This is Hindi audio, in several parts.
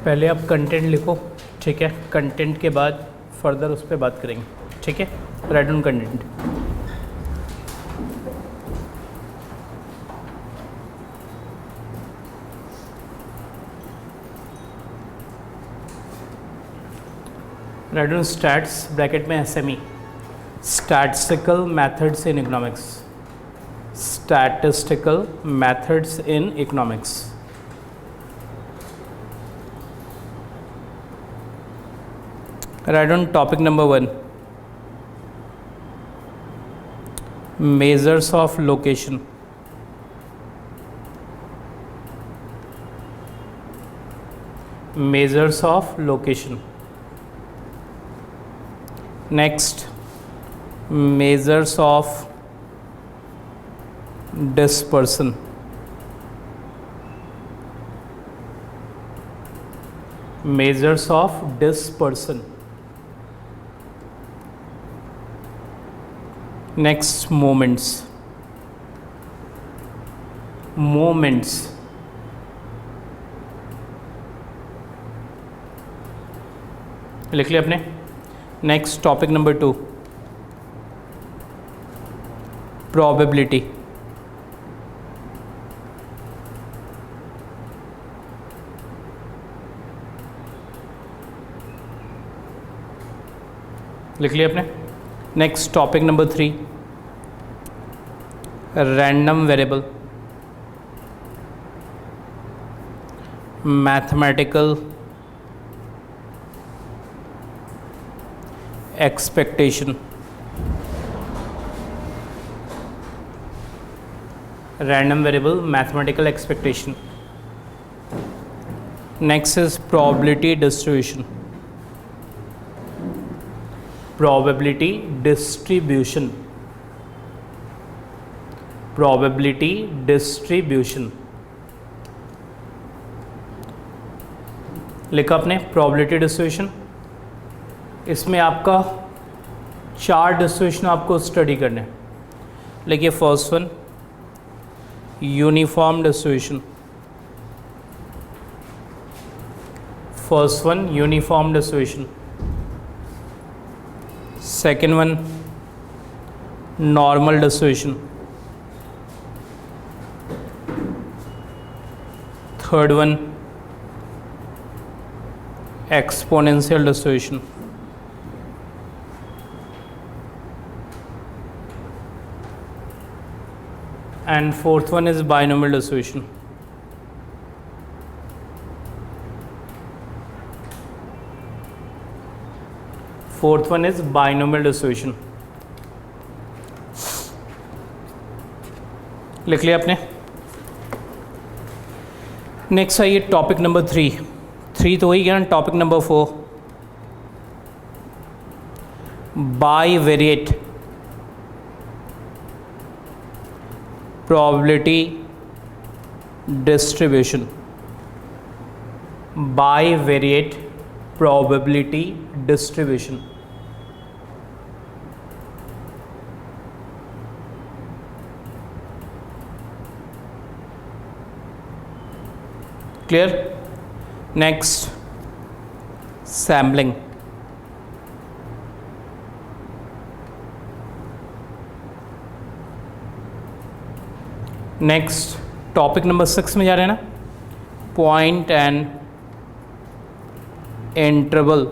पहले आप कंटेंट लिखो, ठीक है। कंटेंट के बाद फर्दर उस पर बात करेंगे, ठीक है। Write down content. Write down stats bracket में SME, statistical methods in economics, statistical methods in economics. Write on topic number 1, measures of location. Measures of location. Next, measures of dispersion. Measures of dispersion. Next, moments. Moments. लिख लिया आपने। Next topic number 2, probability. लिख लिया आपने। Next topic number 3, random variable, mathematical expectation. Random variable, mathematical expectation. Next is probability distribution. Probability distribution. Probability distribution लिखा आपने। Probability distribution, इसमें आपका 4 डिस्ट्रीब्यूशन आपको स्टडी करने हैं। लिखिए first one, uniform distribution. First one, uniform distribution. Second one, normal distribution. Third one, exponential distribution. And fourth one is binomial distribution. Fourth one is binomial distribution. लिख लिया आपने। नेक्स्ट आइए टॉपिक नंबर 3 तो वही गया ना। Topic number 4, bivariate probability distribution. Bivariate probability distribution. Clear. Next, sampling. Next topic number 6 में जा रहे हैं ना, point and interval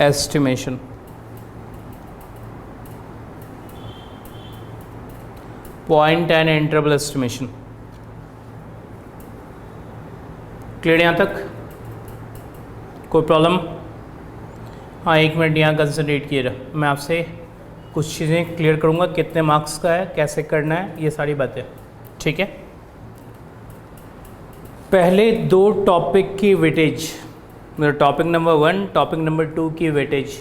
estimation. Point and interval estimation. Clear यहाँ तक? कोई प्रॉब्लम? हाँ, 1 मिनट यहाँ कंसंट्रेट किए रहा। मैं आपसे कुछ चीज़ें क्लियर करूँगा, कितने मार्क्स का है, कैसे करना है, ये सारी बातें, ठीक है। पहले 2 टॉपिक की वेटेज, मेरा टॉपिक नंबर 1, टॉपिक नंबर 2 की वेटेज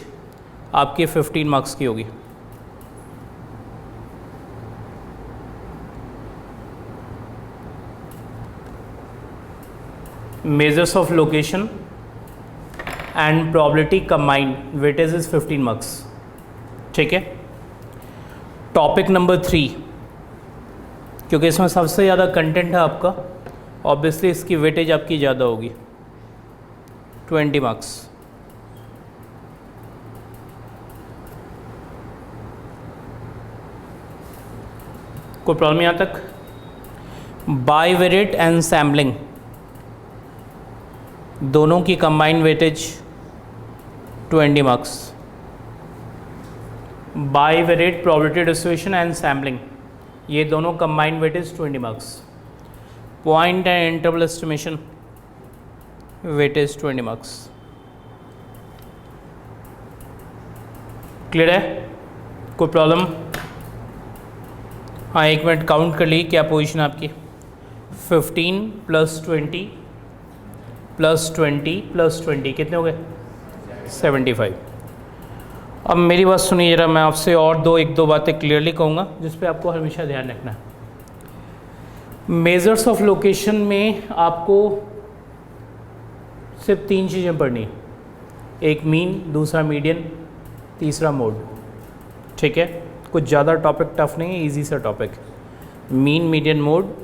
आपके 15 मार्क्स की होगी। Measures of location and probability combined, weightage is 15 marks, ठीक है। टॉपिक नंबर 3, क्योंकि इसमें सबसे ज़्यादा कंटेंट है आपका, ऑब्वियसली इसकी वेटेज आपकी ज़्यादा होगी, 20 मार्क्स। कोई प्रॉब्लम यहाँ तक? बाईवेरिएट एंड सैम्पलिंग दोनों की combined weightage 20 marks. Bivariate probability distribution and sampling, ये दोनों combined weightage 20 marks. Point and interval estimation weightage 20 marks. Clear है? कोई प्रॉब्लम? हाँ, एक मिनट काउंट कर ली क्या पोजीशन आपकी। 15 + 20 + 20 + 20 कितने हो गए? 75। अब मेरी बात सुनिए जरा, मैं आपसे और एक दो बातें क्लियरली कहूँगा जिस पे आपको हमेशा ध्यान रखना है। मेजर्स ऑफ लोकेशन में आपको सिर्फ 3 चीज़ें पढ़नी है, एक मीन, दूसरा मीडियन, तीसरा मोड। ठीक है, कुछ ज़्यादा टॉपिक टफ नहीं है, इजी सा topic. Mean, median, mode.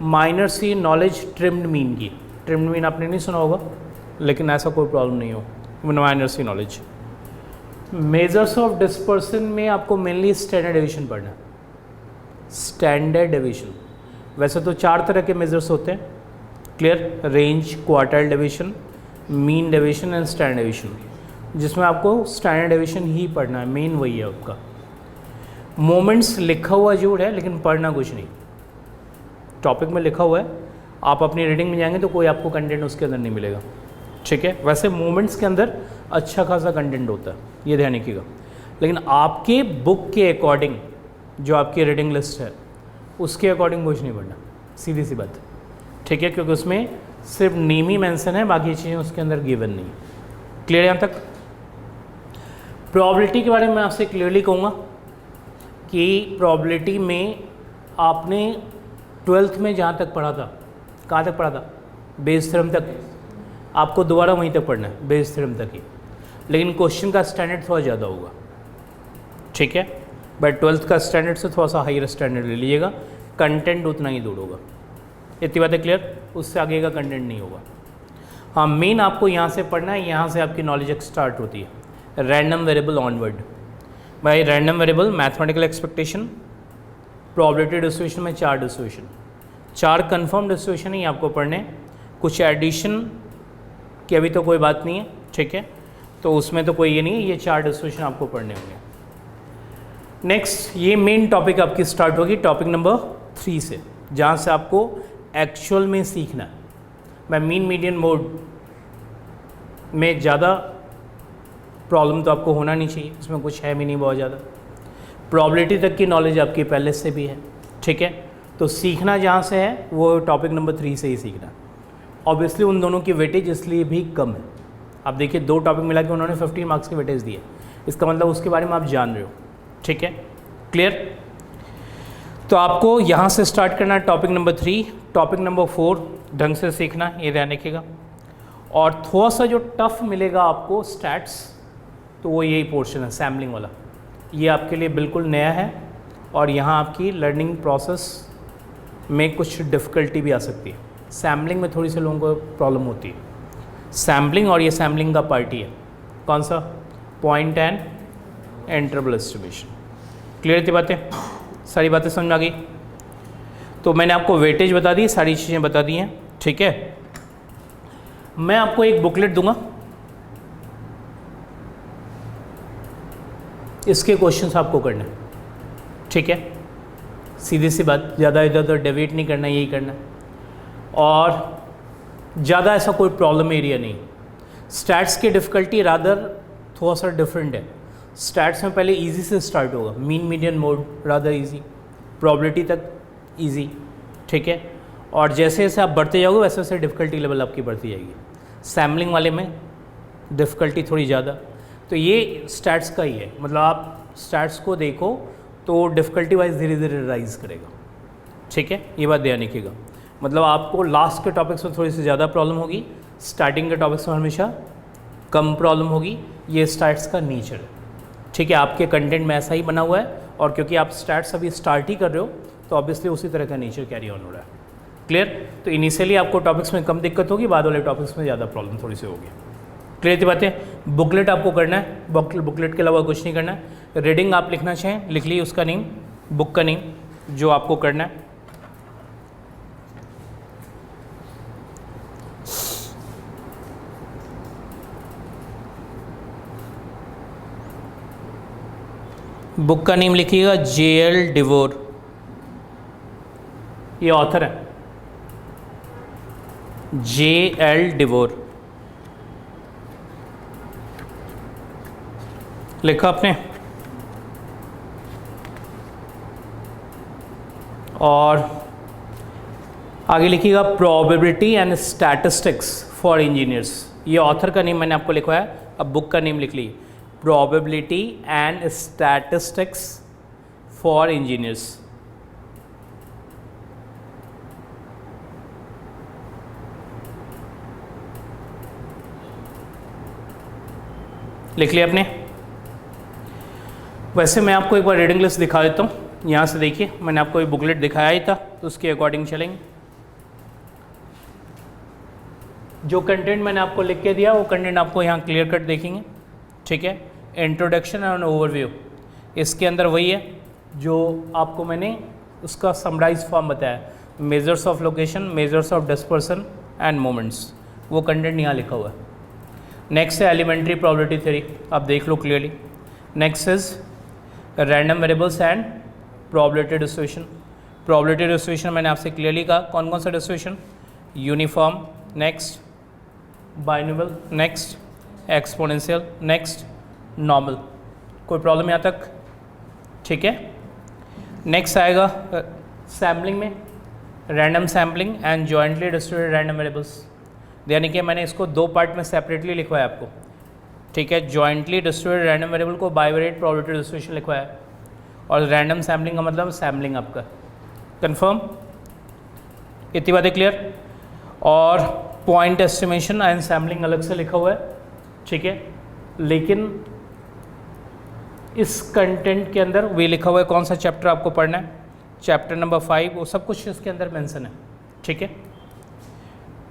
Minor सी नॉलेज ट्रिम्ड मीन की, ट्रिम्ड मीन आपने नहीं सुना होगा, लेकिन ऐसा कोई प्रॉब्लम नहीं हो, माइनर सी नॉलेज। मेजर्स ऑफ डिस्पर्सन में आपको मेनली स्टैंडर्ड डेविएशन पढ़ना है। स्टैंडर्ड डेविएशन, वैसे तो 4 तरह के मेजर्स होते हैं, clear? Range, quartile deviation, mean deviation and standard deviation, जिसमें आपको स्टैंडर्ड डेविएशन ही पढ़ना है, मेन वही है आपका। मोमेंट्स लिखा हुआ जरूर है लेकिन पढ़ना कुछ नहीं, टॉपिक में लिखा हुआ है, आप अपनी रीडिंग में जाएंगे तो कोई आपको कंटेंट उसके अंदर नहीं मिलेगा। ठीक है, वैसे मोमेंट्स के अंदर अच्छा खासा कंटेंट होता है, ये ध्यान रखिएगा, लेकिन आपके बुक के अकॉर्डिंग जो आपकी रीडिंग लिस्ट है उसके अकॉर्डिंग कुछ नहीं पढ़ना, सीधी सी बात। ठीक है, क्योंकि उसमें सिर्फ नेम ही मेंशन है, बाकी चीज़ें उसके अंदर गिवन नहीं। क्लियर यहाँ तक? प्रोबेबिलिटी के बारे में मैं आपसे क्लियरली कहूँगा कि प्रोबेबिलिटी में आपने 12th में जहाँ तक पढ़ा था, कहाँ तक पढ़ा था? बेस थ्योरम तक। आपको दोबारा वहीं तक पढ़ना है, बेस थ्योरम तक ही, लेकिन क्वेश्चन का स्टैंडर्ड थोड़ा ज़्यादा होगा। ठीक है, बट 12th का स्टैंडर्ड से थोड़ा सा हायर स्टैंडर्ड ले लीजिएगा, कंटेंट उतना ही दूर होगा। इतनी बातें क्लियर? उससे आगे का कंटेंट नहीं होगा। हाँ, मेन आपको यहाँ से पढ़ना है, यहाँ से आपकी नॉलेज स्टार्ट होती है। रैंडम वेरिएबल ऑनवर्ड, भाई random variable, mathematical expectation, probability distribution में 4 डिस्ट्रीब्यूशन, 4 कंफर्म डिस्ट्रीब्यूशन ही आपको पढ़ने। कुछ एडिशन की अभी तो कोई बात नहीं है, ठीक है, तो उसमें तो कोई ये नहीं है, ये 4 डिस्ट्रीब्यूशन आपको पढ़ने होंगे। नेक्स्ट, ये मेन टॉपिक आपकी स्टार्ट होगी टॉपिक नंबर 3 से, जहाँ से आपको एक्चुअल में सीखना है। मैं मीन, मीडियन, मोड में ज़्यादा प्रॉब्लम तो आपको होना नहीं चाहिए, इसमें कुछ है भी नहीं बहुत ज़्यादा। प्रोबेबिलिटी तक की नॉलेज आपकी पहले से भी है। ठीक है, तो सीखना जहाँ से है वो टॉपिक नंबर 3 से ही सीखना। ऑब्वियसली उन दोनों की वेटेज इसलिए भी कम है। आप देखिए 2 टॉपिक मिला के उन्होंने 15 मार्क्स की वेटेज दी है, इसका मतलब उसके बारे में आप जान रहे हो। ठीक है, क्लियर? तो आपको यहाँ से स्टार्ट करना है टॉपिक नंबर 3, टॉपिक नंबर 4 ढंग से सीखना, ये ध्यान रखिएगा। और थोड़ा सा जो टफ मिलेगा आपको स्टैट्स, तो वो यही पोर्शन है सैम्पलिंग वाला, ये आपके लिए बिल्कुल नया है, और यहाँ आपकी लर्निंग प्रोसेस में कुछ डिफ़िकल्टी भी आ सकती है। सैम्पलिंग में थोड़ी सी लोगों को प्रॉब्लम होती है, सैम्पलिंग, और ये सैम्पलिंग का पार्टी है कौन सा? Point and interval estimation. Clear थी बातें? सारी बातें समझ आ गई? तो मैंने आपको वेटेज बता दी, सारी चीज़ें बता दी हैं। ठीक है, मैं आपको एक बुकलेट दूंगा, इसके क्वेश्चंस आपको करने। ठीक है, सीधी सी बात, ज़्यादा इधर उधर डेविएट नहीं करना, यही करना, और ज़्यादा ऐसा कोई प्रॉब्लम एरिया नहीं। स्टैट्स की डिफ़िकल्टी रादर थोड़ा सा डिफरेंट है। स्टैट्स में पहले इजी से स्टार्ट होगा, mean, median, mode rather easy, probability तक इजी। ठीक है, और जैसे जैसे आप बढ़ते जाओगे वैसे वैसे डिफ़िकल्टी लेवल आपकी बढ़ती जाएगी। सैम्पलिंग वाले में डिफ़िकल्टी थोड़ी ज़्यादा, तो ये स्टैट्स का ही है, मतलब आप स्टैट्स को देखो तो डिफ़िकल्टी वाइज धीरे धीरे राइज करेगा। ठीक है, ये बात ध्यान रखिएगा, मतलब आपको लास्ट के टॉपिक्स में थोड़ी सी ज़्यादा प्रॉब्लम होगी, स्टार्टिंग के टॉपिक्स में हमेशा कम प्रॉब्लम होगी, ये स्टैट्स का नेचर है। ठीक है, आपके कंटेंट में ऐसा ही बना हुआ है, और क्योंकि आप स्टैट्स अभी स्टार्ट ही कर रहे हो तो ऑब्वियसली उसी तरह का नेचर कैरी ऑन हो रहा है। क्लियर? तो इनिशियली आपको टॉपिक्स में कम दिक्कत होगी, बाद वाले टॉपिक्स में ज़्यादा प्रॉब्लम थोड़ी सी होगी। क्लियर थी बातें? बुकलेट आपको करना है, बुकलेट के अलावा कुछ नहीं करना है। रीडिंग आप लिखना चाहें लिख लीजिए उसका नेम, बुक का नेम जो आपको करना है। बुक का नेम लिखिएगा J.L. डिवोर, ये ऑथर है J.L. डिवोर। लिखा आपने? और आगे लिखिएगा probability and statistics for engineers, ये ऑथर का नेम मैंने आपको लिखवाया। अब बुक का नेम लिख लीजिए, probability and statistics for engineers. लिख लिया आपने? वैसे मैं आपको एक बार रीडिंग लिस्ट दिखा देता हूँ। यहाँ से देखिए, मैंने आपको एक बुकलेट दिखाया ही था, तो उसके अकॉर्डिंग चलेंगे। जो कंटेंट मैंने आपको लिख के दिया वो कंटेंट आपको यहाँ क्लियर कट देखेंगे, ठीक है। इंट्रोडक्शन एंड ओवरव्यू, इसके अंदर वही है जो आपको मैंने उसका समराइज फॉर्म बताया, measures of location, measures of dispersion and moments, वो कंटेंट यहाँ लिखा हुआ है। नेक्स्ट है एलिमेंट्री प्रोबेबिलिटी थ्योरी, आप देख लो clearly. Next is random variables and probability distribution. Probability distribution मैंने आपसे क्लियरली कहा कौन कौन सा distribution, uniform, next binomial, next exponential, next normal. कोई प्रॉब्लम यहाँ तक? ठीक है। नेक्स्ट आएगा सैम्पलिंग में random sampling and jointly distributed random variables, यानी कि मैंने इसको दो पार्ट में सेपरेटली लिखवाया आपको, ठीक है। जॉइंटली डिस्ट्रीब्यूटेड रैंडम वेरिएबल को बाइवेरिएट प्रोबेबिलिटी डिस्ट्रीब्यूशन लिखवाया, और रैंडम सैम्पलिंग का मतलब सैम्पलिंग आपका। कंफर्म? इतनी बातें क्लियर? और पॉइंट एस्टिमेशन एंड सैम्पलिंग अलग से लिखा हुआ है, ठीक है। लेकिन इस कंटेंट के अंदर वे लिखा हुआ है कौन सा चैप्टर आपको पढ़ना है, चैप्टर नंबर 5, वो सब कुछ इसके अंदर मेंशन है, ठीक है।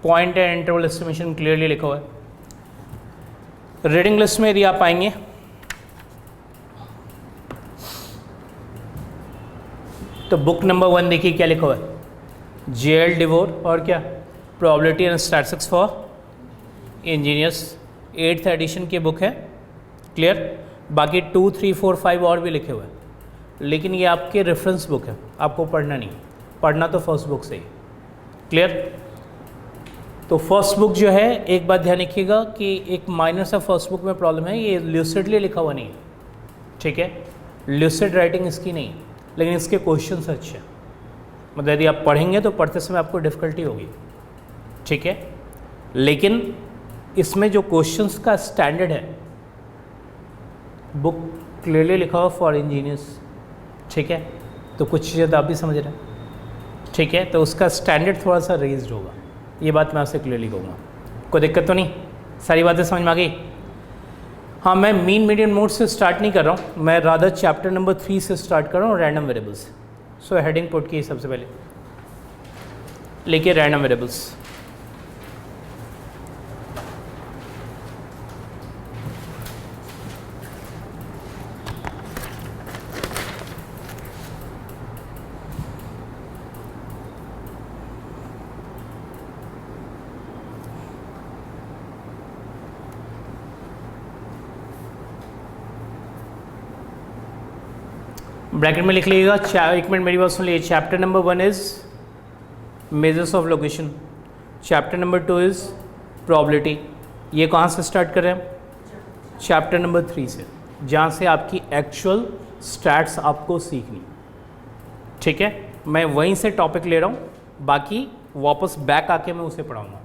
Point and interval estimation clearly लिखा हुआ है। रीडिंग लिस्ट में यदि आप आएंगे तो बुक नंबर 1 देखिए क्या लिखा हुआ है, J.L. डिवोर, और क्या, probability and statistics for engineers, 8th edition की बुक है, क्लियर। बाकी 2, 3, 4, 5 और भी लिखे हुए हैं, लेकिन ये आपके रेफरेंस बुक है, आपको पढ़ना नहीं, पढ़ना तो फर्स्ट बुक से ही, क्लियर। तो फर्स्ट बुक जो है, एक बात ध्यान रखिएगा कि एक माइनर सा फर्स्ट बुक में प्रॉब्लम है, ये ल्यूसिडली लिखा हुआ नहीं है, ठीक है। ल्यूसिड राइटिंग इसकी नहीं, लेकिन इसके क्वेश्चंस अच्छे हैं, मतलब यदि आप पढ़ेंगे तो पढ़ते समय आपको डिफ़िकल्टी होगी, ठीक है। लेकिन इसमें जो क्वेश्चंस का स्टैंडर्ड है, बुक क्लियरली लिखा हुआ फॉर इंजीनियर्स, ठीक है। तो कुछ चीज़ें तो आप भी समझ रहे हैं, ठीक है। तो उसका स्टैंडर्ड थोड़ा सा रेज्ड होगा, ये बात मैं आपसे क्लियरली कहूँगा। कोई दिक्कत तो नहीं? सारी बातें समझ में आ गई? हाँ, मैं मीन मीडियन मोड से स्टार्ट नहीं कर रहा हूँ, मैं रादर चैप्टर नंबर 3 से स्टार्ट कर रहा हूँ, random variables. So heading put की सबसे पहले लिखिए रैंडम वेरिएबल्स। ब्रैकेट में लिख लीजिएगा, एक मिनट मेरी बात सुन लीजिए। Chapter number 1 is measures of location, chapter number 2 is probability. ये कहाँ से स्टार्ट कर रहे हैं? चैप्टर नंबर 3 से, जहाँ से आपकी एक्चुअल स्टैट्स आपको सीखनी, ठीक है। मैं वहीं से टॉपिक ले रहा हूँ, बाकी वापस बैक आके मैं उसे पढ़ाऊँगा।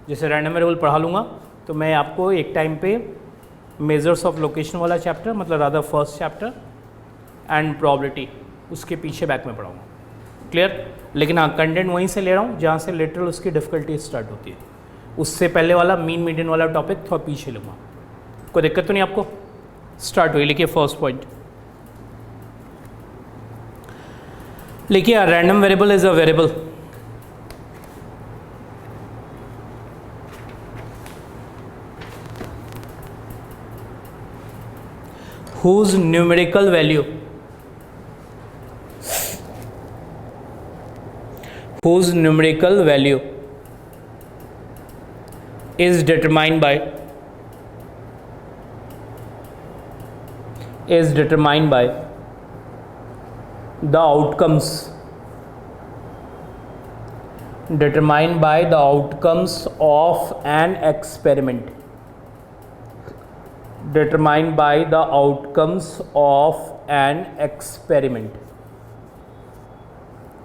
जैसे रैंडम वेरिएबल पढ़ा लूँगा तो मैं आपको एक टाइम पे मेजर्स ऑफ लोकेशन वाला चैप्टर, मतलब rather first chapter and probability, उसके पीछे बैक में पढ़ाऊँगा, क्लियर। लेकिन हाँ, कंटेंट वहीं से ले रहा हूँ जहाँ से लिटरल उसकी डिफ़िकल्टी स्टार्ट होती है। उससे पहले वाला मीन मीडियन वाला टॉपिक थोड़ा पीछे लूँगा। कोई दिक्कत तो नहीं आपको? स्टार्ट हुई, लिखिए फर्स्ट पॉइंट, लिखिए random variable is a variable whose numerical value is determined by the outcomes of an experiment.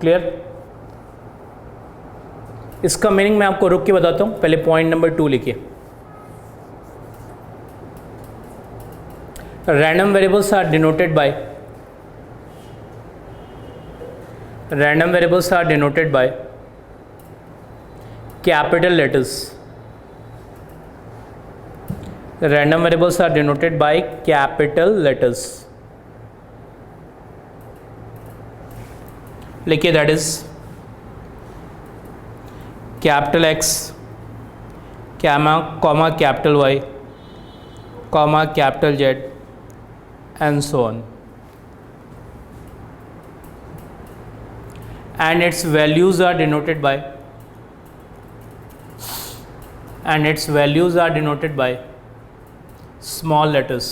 Clear? इसका मीनिंग मैं आपको रुक के बताता हूं, पहले पॉइंट नंबर 2 लिखिए। Random variables are denoted by capital letters. Random variables are denoted by capital letters. लिखिए, that is capital X, comma capital Y, comma capital Z, and so on. And its values are denoted by small letters.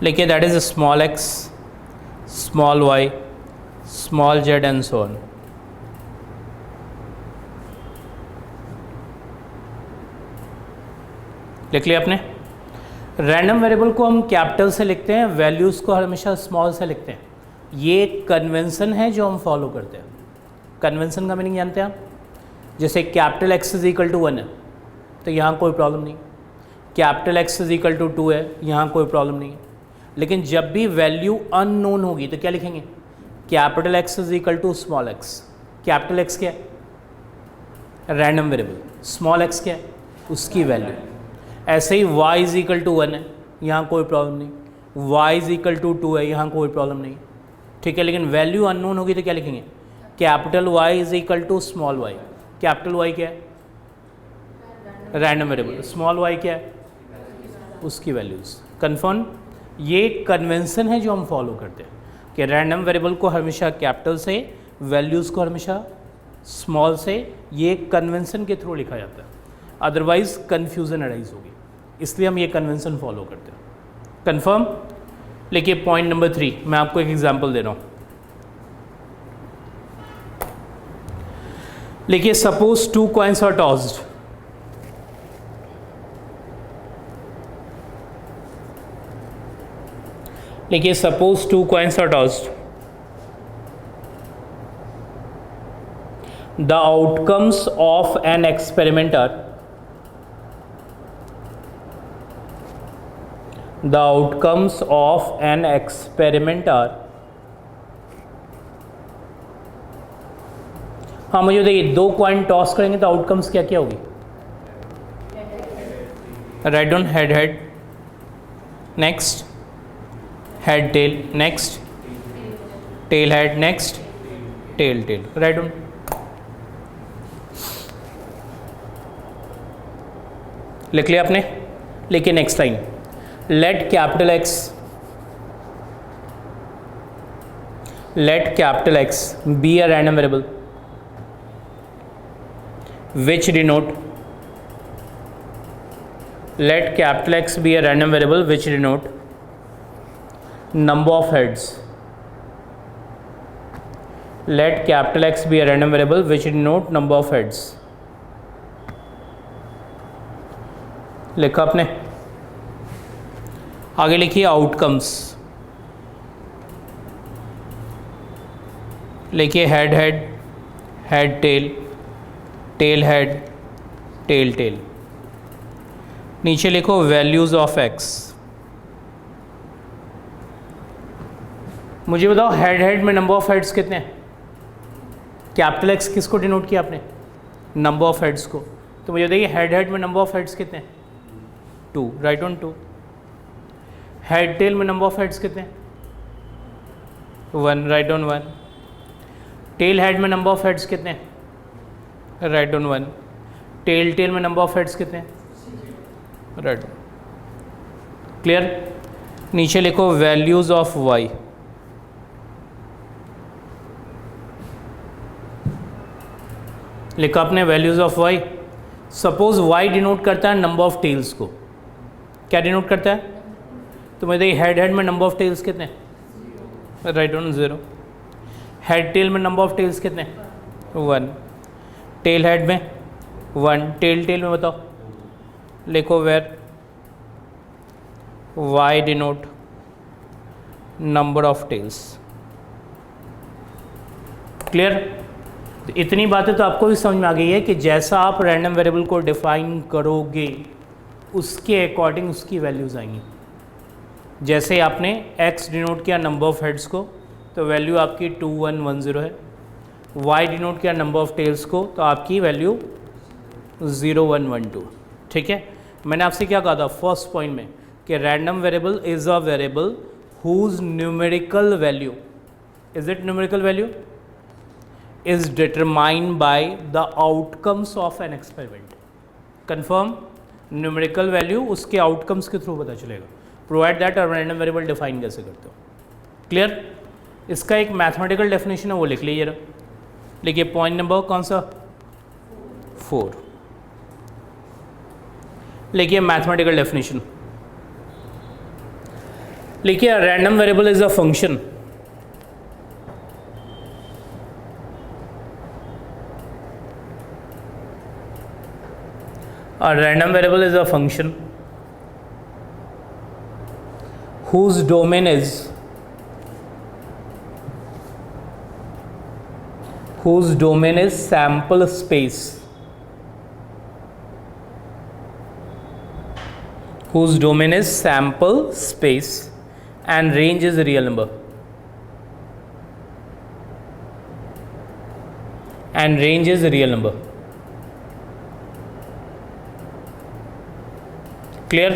लिखिए, that is small x, small y, small z and so on. लिख लिया आपने? रैंडम वेरिएबल को हम कैपिटल से लिखते हैं, वैल्यूज़ को हमेशा स्मॉल से लिखते हैं। ये कन्वेंशन है जो हम फॉलो करते हैं। कन्वेंशन का मीनिंग जानते हैं आप? जैसे capital X is equal to 1 है तो यहाँ कोई प्रॉब्लम नहीं, capital X is equal to 2 है, यहाँ कोई प्रॉब्लम नहीं है। लेकिन जब भी वैल्यू अननोन होगी तो क्या लिखेंगे? Capital X is equal to small x. Capital X क्या है? Random variable. स्मॉल एक्स क्या है? उसकी वैल्यू। ऐसे ही y इज इक्वल टू 1 है, यहाँ कोई प्रॉब्लम नहीं। y इज इक्वल टू 2 है, यहाँ कोई प्रॉब्लम नहीं। ठीक है, लेकिन वैल्यू अननोन होगी तो क्या लिखेंगे? Capital Y is equal to small y। Capital Y क्या है? Random variable. स्मॉल y क्या है? उसकी वैल्यूज़। कन्फर्म? ये कन्वेंशन है जो हम फॉलो करते हैं कि रैंडम वेरिएबल को हमेशा कैपिटल से, वैल्यूज़ को हमेशा स्मॉल से। ये कन्वेंशन के थ्रू लिखा जाता है, अदरवाइज कन्फ्यूज़न अराइज होगी, इसलिए हम ये कन्वेंशन फॉलो करते हैं। कन्फर्म? लिखिए पॉइंट नंबर 3, मैं आपको एक एग्जांपल दे रहा हूँ। लिखिए, सपोज 2 कॉइन्स आर टॉस्ड। लिखिए, suppose 2 coins are tossed. The outcomes of an experiment are हाँ, मुझे देखिए, 2 कॉइन टॉस करेंगे तो आउटकम्स क्या क्या होगी? Write down head head, next head tail, next tail head, next tail tail. Write down. लिख लिया आपने? लिखिए next line, let capital X be a random variable which denote number of heads. Let capital X be a random variable which denote number of heads. लिखा आपने? आगे लिखिए आउटकम्स। लिखिए head head, head tail, tail head, tail tail. नीचे लिखो वैल्यूज ऑफ एक्स। मुझे बताओ हेड हेड में नंबर ऑफ हेड्स कितने हैं? कैपिटल एक्स किसको डिनोट किया आपने? नंबर ऑफ हेड्स को। तो मुझे बताइए हेड हेड में नंबर ऑफ हेड्स कितने हैं? 2। Right on 2। हेड टेल में नंबर ऑफ हेड्स कितने हैं? 1। Right on 1। टेल हेड में नंबर ऑफ हेड्स कितने हैं? Right on 1। टेल में नंबर ऑफ हेड्स कितने हैं? Right, clear. नीचे लिखो वैल्यूज ऑफ वाई। लिखा आपने values of Y. Suppose Y denote करता है नंबर ऑफ टेल्स को। क्या डिनोट करता है? तो मैं देखिए हेड में नंबर ऑफ टेल्स कितने? Right on 0। हेड टेल में नंबर ऑफ टेल्स कितने? 1। टेल हेड में 1, टेल में बताओ। लिखो where Y denote number of tails. Clear? इतनी बातें तो आपको भी समझ में आ गई है कि जैसा आप रैंडम वेरिएबल को डिफाइन करोगे उसके अकॉर्डिंग उसकी वैल्यूज़ आएंगी। जैसे आपने x डिनोट किया नंबर ऑफ हेड्स को तो वैल्यू आपकी 2110 है। y डिनोट किया नंबर ऑफ टेल्स को तो आपकी वैल्यू 0112। ठीक है, मैंने आपसे क्या कहा था फर्स्ट पॉइंट में कि random variable is a variable whose numerical value, is it numerical value, is determined by the outcomes of an experiment. Confirm? Numerical value उसके आउटकम्स के थ्रू पता चलेगा। प्रोवाइड दैट और रैंडम वेरिएबल डिफाइन कैसे करते हो? क्लियर? इसका एक मैथमेटिकल डेफिनेशन है वो लिख लीजिए। लिखिए पॉइंट नंबर कौन सा? 4। लिखिए मैथमेटिकल डेफिनेशन। लिखिए random variable is a function A random variable is a function whose domain is sample space, whose domain is sample space and range is a real number, and range is a real number. Clear?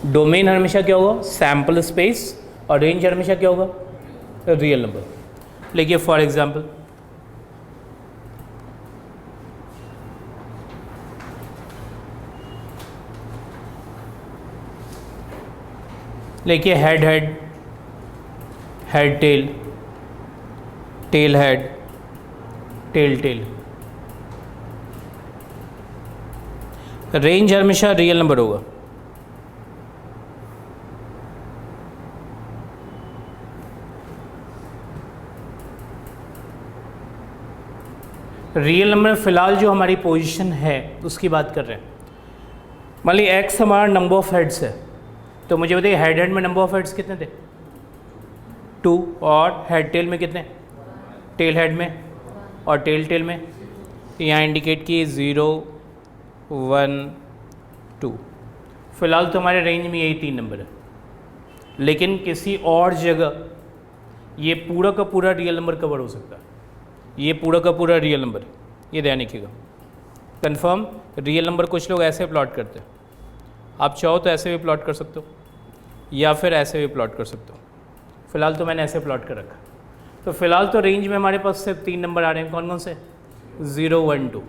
Domain हमेशा क्या होगा? सैम्पल स्पेस, और रेंज हमेशा क्या होगा? Real number. लिखिए फॉर एग्जांपल लिखिए head head, head tail, tail head, tail tail. Range हमेशा रियल नंबर होगा। रियल नंबर में फ़िलहाल जो हमारी पोजीशन है उसकी बात कर रहे हैं। मान लीजिए x हमारा नंबर ऑफ हेड्स है, तो मुझे बताइए हेड में नंबर ऑफ हेड्स कितने थे? 2। और हेड टेल में कितने? टेल हेड में और टेल में यहाँ इंडिकेट किए 0 1 2। फ़िलहाल तो हमारे रेंज में यही 3 नंबर है, लेकिन किसी और जगह ये पूरा का पूरा रियल नंबर कवर हो सकता है। ये पूरा का पूरा रियल नंबर, ये ध्यान रखिएगा। कंफर्म? रियल नंबर कुछ लोग ऐसे प्लॉट करते हैं, आप चाहो तो ऐसे भी प्लॉट कर सकते हो या फिर ऐसे भी प्लॉट कर सकते हो। फ़िलहाल तो मैंने ऐसे प्लॉट कर रखा। तो फ़िलहाल तो रेंज में हमारे पास सिर्फ 3 नंबर आ रहे हैं। कौन कौन से? 0 1 2।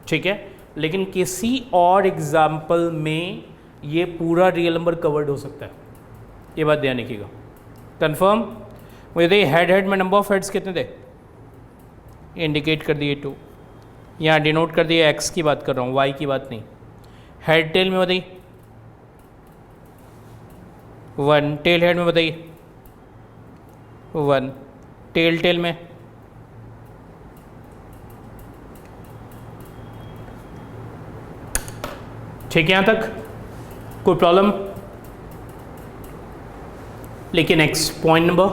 ठीक है, लेकिन किसी और एग्जाम्पल में ये पूरा रियल नंबर कवर्ड हो सकता है, ये बात ध्यान रखिएगा। कंफर्म? मुझे देखिए हेड में नंबर ऑफ हेड्स कितने थे? इंडिकेट कर दिए 2। यहाँ डिनोट कर दिए x की बात कर रहा हूँ, y की बात नहीं। हेड टेल में बताइए 1, टेल हेड में बताइए 1, टेल में ठीक है। यहाँ तक कोई प्रॉब्लम? लेकिन नेक्स्ट पॉइंट नंबर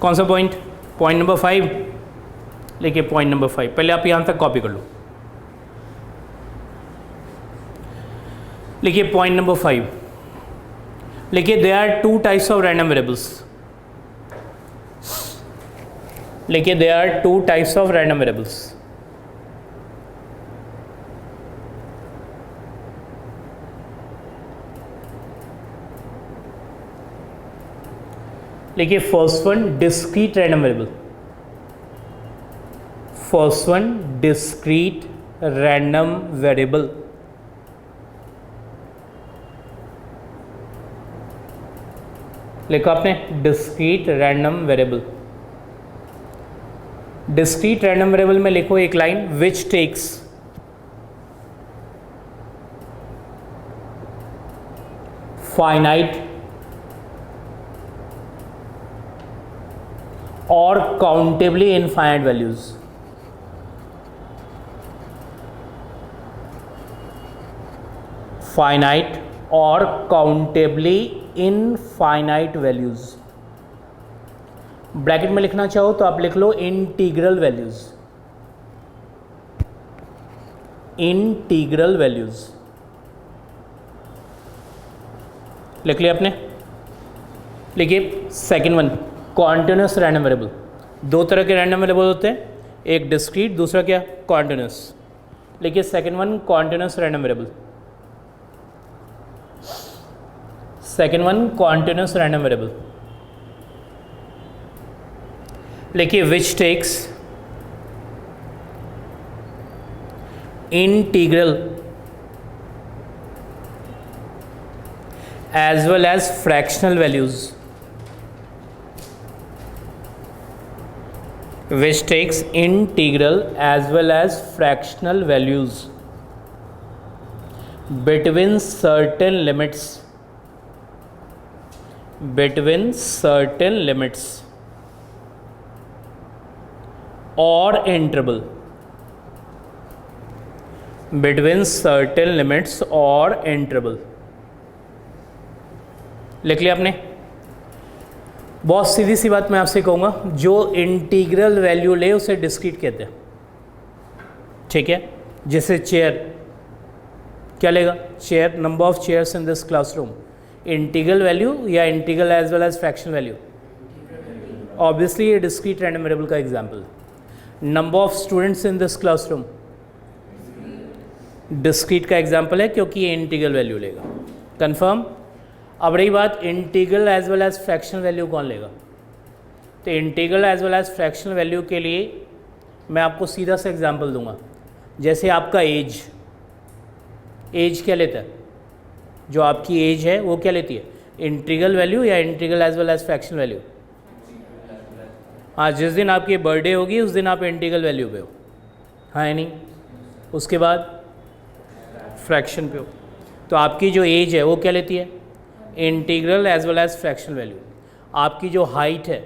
कौन सा पॉइंट? Point number 5। लिखिए पॉइंट नंबर 5, पहले आप यहाँ तक कॉपी कर लो। लिखिए पॉइंट नंबर 5। लिखिए there are 2 types of random variables. लिखिए there are 2 types of random variables. लिखिए first one discrete random variable. First one discrete random variable. लिखो आपने discrete random variable. Discrete random variable में लिखो एक लाइन, विच टेक्स फाइनाइट और काउंटेबली इनफाइनाइट वैल्यूज। फाइनाइट और काउंटेबली इनफाइनाइट वैल्यूज। ब्रैकेट में लिखना चाहो तो आप लिख लो इंटीग्रल वैल्यूज। इंटीग्रल वैल्यूज लिख लिया आपने। लिखिए second one, continuous random variable. दो तरह के रैंडम वेरिएबल होते हैं, एक डिस्क्रीट, दूसरा क्या, कॉन्टिन्यूस। लिखिए second one, continuous random variable. Second one, continuous random variable. लिखिए which takes integral as well as fractional values, which takes integral as well as fractional values between certain limits, between certain limits or interval, between certain limits or interval। लिख लिया आपने। बहुत सीधी सी बात मैं आपसे कहूँगा, जो इंटीग्रल वैल्यू ले उसे डिस्क्रीट कहते हैं, ठीक है। जैसे चेयर, क्या लेगा, chair, number of chairs in this classroom, integral value या integral as well as fraction value. Obviously ये डिस्क्रीट रैंडम वेरिएबल का example. Number of students in this classroom, discrete का एग्जांपल है क्योंकि ये इंटीग्रल वैल्यू लेगा। कंफर्म। अब रही बात integral as well as fractional value कौन लेगा, तो integral as well as fractional value के लिए मैं आपको सीधा सा एग्जांपल दूंगा। जैसे आपका एज, एज क्या लेता है, जो आपकी एज है वो क्या लेती है, इंटीग्रल वैल्यू या integral as well as fractional value. हाँ, जिस दिन आपकी बर्थडे होगी उस दिन आप इंटीग्रल वैल्यू पे हो, हाँ या नहीं, उसके बाद फ्रैक्शन पे हो। तो आपकी जो एज है वो क्या लेती है, integral as well as fractional value. आपकी जो हाइट है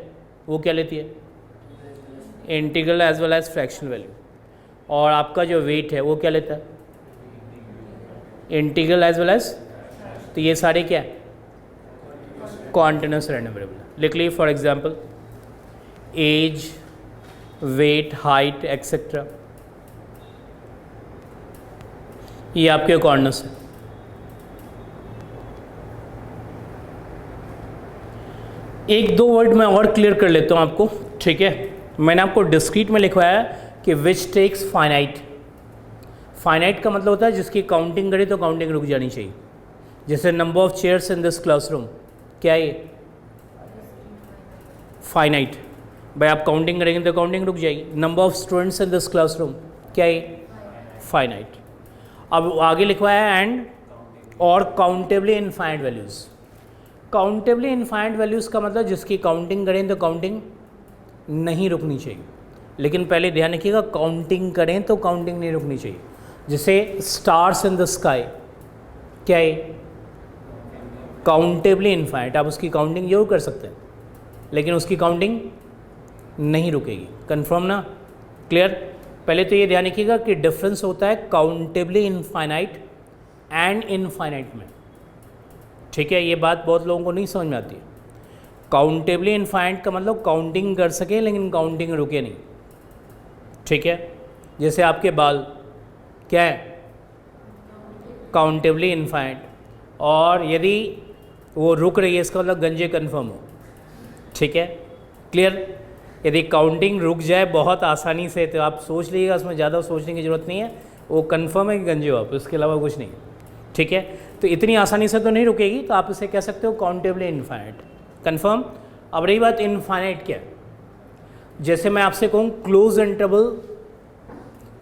वो क्या लेती है, integral as well as fractional value. और आपका जो वेट है वो क्या लेता है, इंटीग्रल एज वेल एज। तो ये सारे क्या है, कॉन्टिन्यूस रैंडम वेरिएबल। लिख लीजिए for example age, weight, height etcetera, ये आपके कॉन्टिन्यूस है। एक दो वर्ड मैं और क्लियर कर लेता हूँ आपको, ठीक है। मैंने आपको डिस्क्रीट में लिखवाया कि विच टेक्स फाइनाइट। फाइनाइट का मतलब होता है जिसकी काउंटिंग करे तो काउंटिंग रुक जानी चाहिए। जैसे number of chairs in this classroom, क्या है ये, फाइनाइट। भाई आप काउंटिंग करेंगे तो काउंटिंग रुक जाएगी। Number of students in this classroom, क्या है, फाइनाइट। अब आगे लिखवाया एंड और countably infinite values. Countably infinite values का मतलब जिसकी काउंटिंग करें तो काउंटिंग नहीं रुकनी चाहिए। लेकिन पहले ध्यान रखिएगा, काउंटिंग करें तो काउंटिंग नहीं रुकनी चाहिए। जैसे स्टार्स इन द स्काई, क्या है, काउंटेबली इनफाइनाइट। आप उसकी काउंटिंग जरूर कर सकते हैं लेकिन उसकी काउंटिंग नहीं रुकेगी। कंफर्म ना, क्लियर। पहले तो ये ध्यान रखिएगा कि डिफरेंस होता है काउंटेबली इनफाइनाइट एंड इनफाइनाइट में, ठीक है। ये बात बहुत लोगों को नहीं समझ में आती है। काउंटेबली इनफाइनाइट का मतलब काउंटिंग कर सके लेकिन काउंटिंग रुके नहीं, ठीक है। जैसे आपके बाल, क्या है, काउंटेबली इनफाइनाइट। और यदि वो रुक रही है इसका मतलब गंजे कन्फर्म हो, ठीक है, क्लियर। यदि काउंटिंग रुक जाए बहुत आसानी से तो आप सोच लीजिएगा, उसमें ज़्यादा सोचने की ज़रूरत नहीं है, वो कन्फर्म है कि गंजे हो आप, उसके अलावा कुछ नहीं, ठीक है। तो इतनी आसानी से तो नहीं रुकेगी, तो आप इसे कह सकते हो काउंटेबली इनफाइनाइट। कंफर्म। अब रही बात इनफाइनाइट क्या है, जैसे मैं आपसे कहूँ क्लोज इंटरवल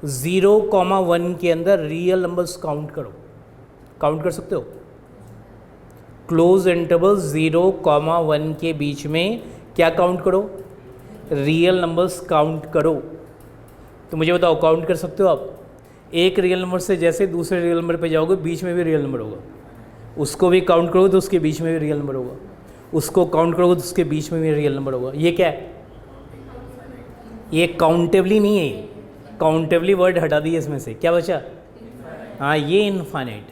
0,1 के अंदर रियल नंबर्स काउंट करो, काउंट कर सकते हो? क्लोज इंटरवल 0,1 के बीच में क्या काउंट करो? रियल नंबर्स काउंट करो। तो मुझे बताओ, काउंट कर सकते हो आप? एक रियल नंबर से जैसे दूसरे रियल नंबर पे जाओगे, बीच में भी रियल नंबर होगा, उसको भी काउंट करोगे तो उसके बीच में भी रियल नंबर होगा, उसको काउंट करोगे तो उसके बीच में भी रियल नंबर होगा। ये क्या है? ये काउंटेबली नहीं है, काउंटेबली वर्ड हटा दिए इसमें से, क्या बचा? हाँ, ये इनफाइनाइट,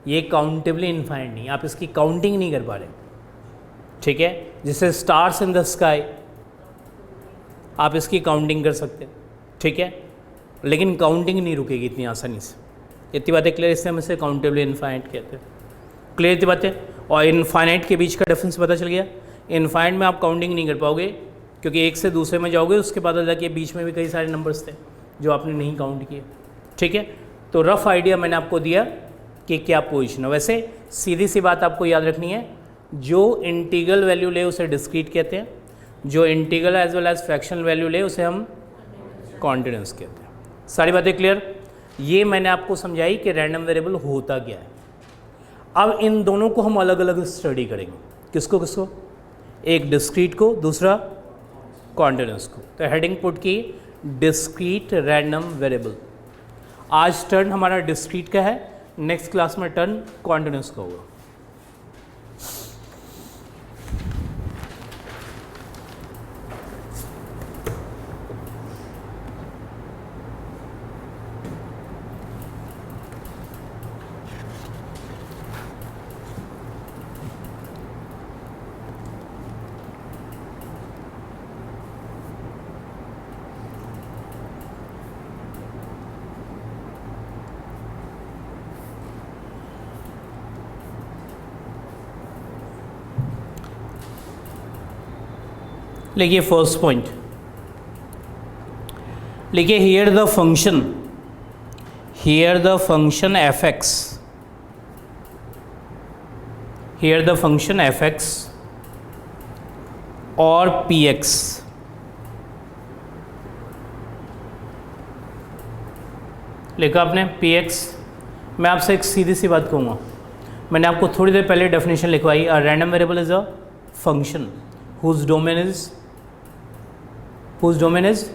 ये काउंटेबली इनफाइनाइट नहीं, आप इसकी काउंटिंग नहीं कर पा रहे, ठीक है? जैसे स्टार्स इन द स्काई, आप इसकी काउंटिंग कर सकते हैं, ठीक है? लेकिन काउंटिंग नहीं रुकेगी इतनी आसानी से। इतनी बातें क्लियर? इससे हम इसे काउंटेबली इनफाइनाइट कहते हैं। क्लियर इतनी बातें? और इनफाइनाइट के बीच का डिफरेंस पता चल गया। इनफाइनाइट में आप काउंटिंग नहीं कर पाओगे, क्योंकि एक से दूसरे में जाओगे, उसके बाद जाके बीच में भी कई सारे नंबर्स थे जो आपने नहीं काउंट किए, ठीक है? तो रफ आइडिया मैंने आपको दिया कि क्या पोजीशन है। वैसे सीधी सी बात आपको याद रखनी है, जो इंटीग्रल वैल्यू ले उसे डिस्क्रीट कहते हैं, जो integral as well as fractional value ले उसे हम कॉन्टिन्यूस कहते हैं। सारी बातें क्लियर? ये मैंने आपको समझाई कि रैंडम वेरिएबल होता क्या है। अब इन दोनों को हम अलग अलग स्टडी करेंगे। किसको किसको? एक डिस्क्रीट को, दूसरा कॉन्टिन्यूस को। तो हेडिंग पुट की डिस्क्रीट रैंडम वेरिएबल। आज टर्न हमारा डिस्क्रीट का है, नेक्स्ट क्लास में टर्न कॉन्टिन्यूस का होगा। लिखिए फर्स्ट पॉइंट, लिखिए here the function F x, here the function F x और पी एक्स लिखा आपने, पी एक्स। मैं आपसे एक सीधी सी बात कहूँगा, मैंने आपको थोड़ी देर पहले डेफिनेशन लिखवाई। A random variable is a function whose domain is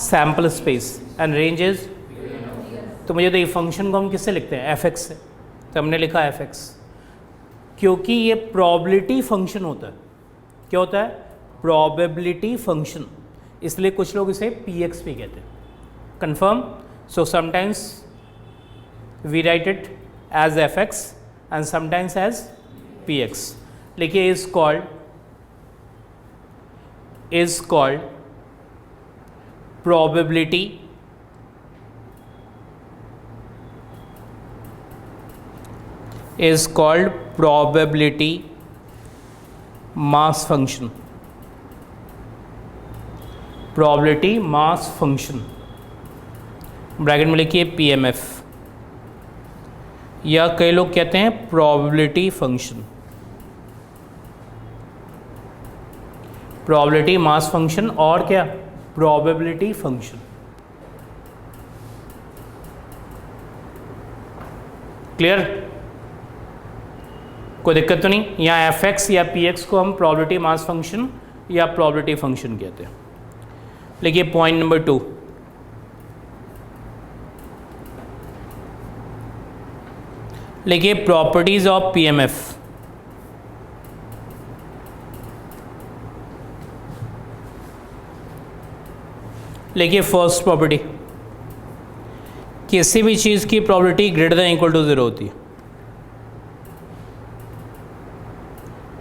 sample space and range is। तो मुझे तो ये फंक्शन को हम किससे लिखते हैं? एफ एक्स से। तो हमने लिखा एफ एक्स क्योंकि ये प्रोबेबिलिटी फंक्शन होता है। क्या होता है? प्रोबेबिलिटी फंक्शन, इसलिए कुछ लोग इसे पी एक्स भी कहते हैं। Confirm? So sometimes we write it as F X and sometimes as P X. लिखिए is called probability mass function, probability mass function, bracket में लिखिए PMF, या कई लोग कहते हैं probability function, probability mass function और क्या? Probability function. क्लियर? कोई दिक्कत तो नहीं? यहाँ एफ एक्स या पी एक्स को हम प्रोबेबिलिटी मास फंक्शन या प्रोबेबिलिटी फंक्शन कहते हैं। लिखिए पॉइंट नंबर 2, लिखिए प्रॉपर्टीज ऑफ पीएमएफ। लिखिए फर्स्ट प्रॉपर्टी, किसी भी चीज़ की property greater than equal to 0 होती है।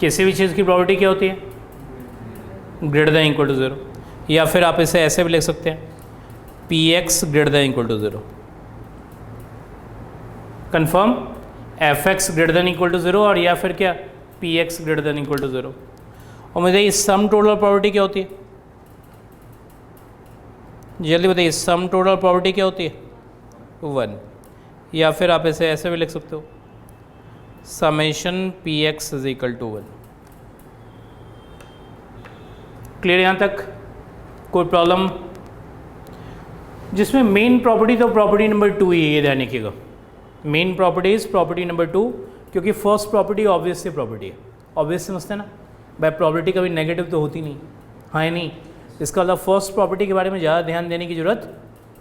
किसी भी चीज़ की प्रॉपर्टी क्या होती है? ग्रेटर देन इक्वल टू 0, या फिर आप इसे ऐसे भी लिख सकते हैं p x greater than equal to 0। Confirm? F x greater than equal to 0 और या फिर क्या? P x greater than equal to 0। और मुझे इस सम टोटल प्रॉपर्टी क्या होती है? जल्दी बताइए, सम टोटल प्रॉपर्टी क्या होती है? 1, या फिर आप इसे ऐसे भी लिख सकते हो summation P x is equal to 1। Clear यहाँ तक? कोई प्रॉब्लम? जिसमें मेन प्रॉपर्टी तो प्रॉपर्टी नंबर 2 ही है, ये ध्यान रखिएगा। Main property is property number 2, क्योंकि फर्स्ट प्रॉपर्टी ऑब्वियस से प्रॉपर्टी है, ऑब्वियस समझते हैं ना भाई, प्रॉपर्टी कभी नेगेटिव तो होती नहीं, हाँ या नहीं। इसका मतलब फर्स्ट प्रॉपर्टी के बारे में ज़्यादा ध्यान देने की ज़रूरत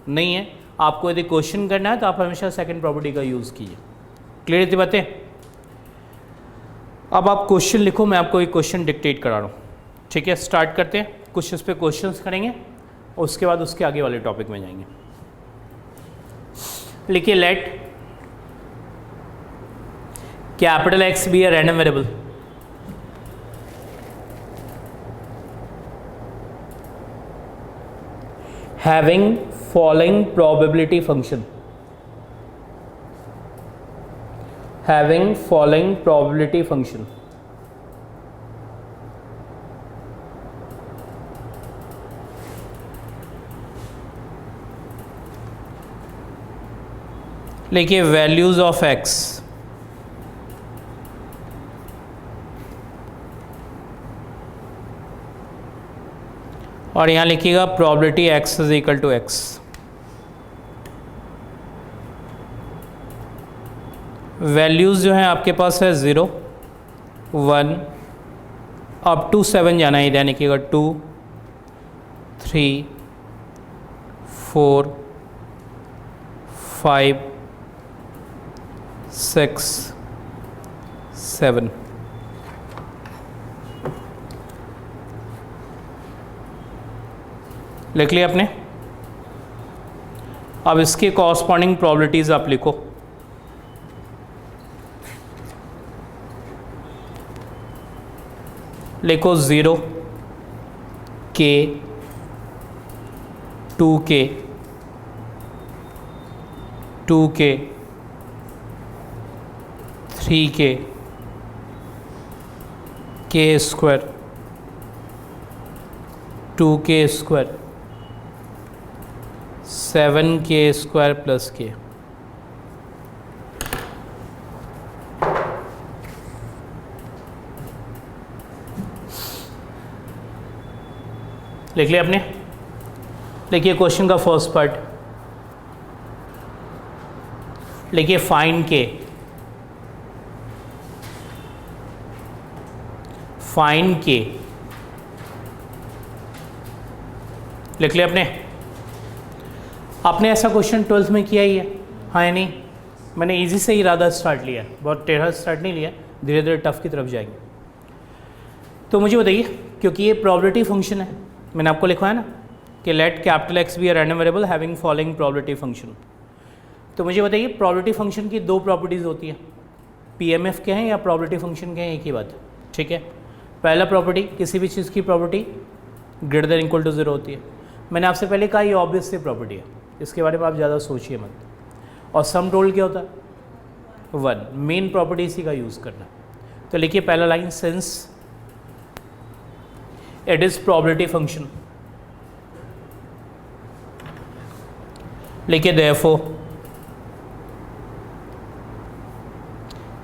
नहीं है। आपको यदि क्वेश्चन करना है तो आप हमेशा सेकंड प्रॉपर्टी का यूज़ कीजिए। क्लियर थी बातें? अब आप क्वेश्चन लिखो, मैं आपको एक क्वेश्चन डिक्टेट करा रहा हूँ, ठीक है। स्टार्ट करते हैं, कुछ इस पर क्वेश्चन करेंगे और उसके बाद उसके आगे वाले टॉपिक में जाएंगे। लिखिए let capital X be a random variable having following probability function, having following probability function, लिखिए वैल्यूज ऑफ एक्स, और यहाँ लिखिएगा probability x is equal to x. Values जो हैं आपके पास है 0, 1 अप टू 7 जाना है, यानी कि 2, 3, 4, 5, 6, 7। लिख लिया आपने। अब इसके कॉरस्पॉन्डिंग प्रोबेबिलिटीज़ आप लिखो। लिखो 0, K, 2K, 2K, 3K, K square, 2K square, 7K square plus K। लिख लिया आपने। देखिए क्वेश्चन का फर्स्ट पार्ट, लिखिए फाइंड K, फाइंड K। लिख लिया आपने ऐसा क्वेश्चन 12th में किया ही है, हाँ या नहीं? मैंने इजी से ही इरादा स्टार्ट लिया, बहुत टेढ़ा स्टार्ट नहीं लिया, धीरे धीरे टफ की तरफ जाएंगे। तो मुझे बताइए, क्योंकि ये प्रोबेबिलिटी फंक्शन है, मैंने आपको लिखवाया ना कि late capital X be a random variable having following probability function. तो मुझे बताइए प्रोबेबिलिटी फंक्शन की दो प्रॉपर्टीज़ होती है, पीएमएफ के हैं या प्रोबेबिलिटी फंक्शन के हैं, एक ही बात, ठीक है। पहला प्रॉपर्टी, किसी भी चीज़ की property greater than equal to 0 होती है। मैंने आपसे पहले कहा ये ऑब्वियस सी प्रॉपर्टी है, इसके बारे में आप ज़्यादा सोचिए मत। और सम टोटल क्या होता है? 1। मेन प्रॉपर्टी इसी का यूज़ करना। तो लिखिए पहला line, since it is probability function, लिखिए therefore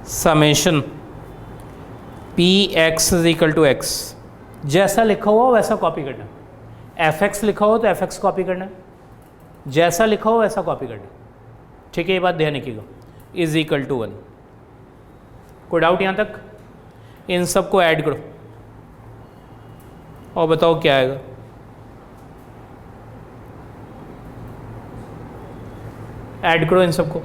summation P x is equal to X, जैसा लिखा हुआ वैसा कॉपी करना। एफ एक्स लिखा हो तो एफ एक्स कॉपी करना, जैसा लिखा हो वैसा कॉपी करना, ठीक है। ये बात ध्यान रखिएगा। Is equal to 1। कोई डाउट यहाँ तक? इन सब को ऐड करो और बताओ क्या आएगा। ऐड करो इन सबको।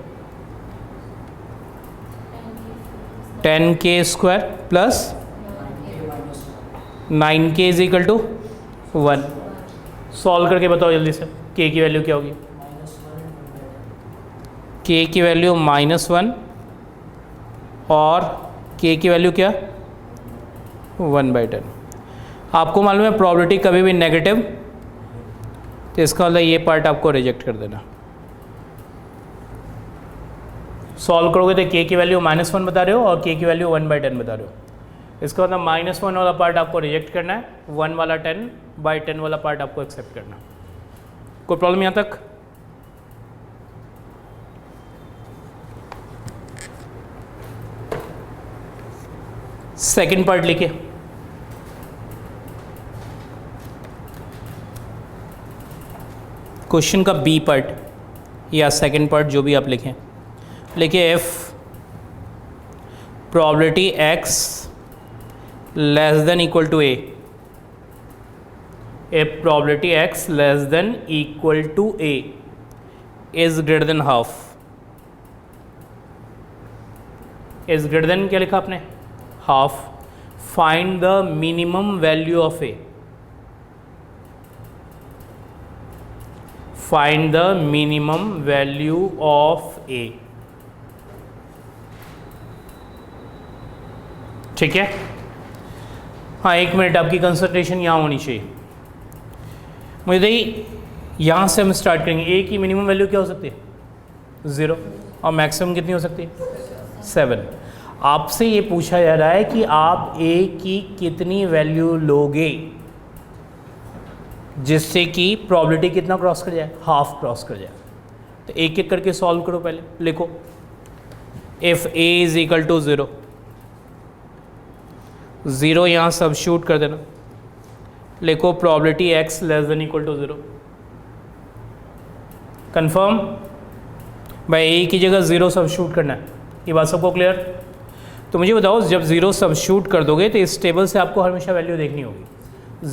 10K square plus 9K is equal to 1। Solve करके बताओ जल्दी से, K की वैल्यू क्या होगी? K की वैल्यू -1 और K की वैल्यू क्या? 1/10। आपको मालूम है प्रोबेबिलिटी कभी भी नेगेटिव, तो इसका मतलब ये पार्ट आपको रिजेक्ट कर देना। सॉल्व करोगे तो K की वैल्यू -1 बता रहे हो और K की वैल्यू 1/10 बता रहे हो। इसका मतलब -1 वाला पार्ट आपको रिजेक्ट करना है, 1 वाला 10/10 वाला पार्ट आपको एक्सेप्ट करना। कोई प्रॉब्लम यहाँ तक? सेकंड पार्ट लिखिए। क्वेश्चन का बी पार्ट या सेकंड पार्ट जो भी आप लिखें, लिखिए if probability x less than equal to a, if probability x less than equal to a is greater than half, is greater than क्या लिखा आपने, half, find the minimum value of a, find the minimum value of a, ठीक है। हाँ, एक मिनट, आपकी कंसंट्रेशन यहाँ होनी चाहिए। मुझे देखिए, यहाँ से हम स्टार्ट करेंगे। ए की मिनिमम वैल्यू क्या हो सकती है, 0, और मैक्सिमम कितनी हो सकती है, 7। आपसे ये पूछा जा रहा है कि आप ए की कितनी वैल्यू लोगे जिससे कि प्रोबेबिलिटी कितना क्रॉस कर जाए, हाफ क्रॉस कर जाए। तो एक एक करके सॉल्व करो। पहले लिखो if a is equal to 0, 0 यहाँ सब्स्टिट्यूट कर देना। लिखो probability x less than equal to 0। Confirm, भाई ए की जगह 0 सब्स्टिट्यूट करना है। ये बात सबको क्लियर? तो मुझे बताओ, जब 0 सब्स्टिट्यूट कर दोगे तो इस टेबल से आपको हमेशा वैल्यू देखनी होगी।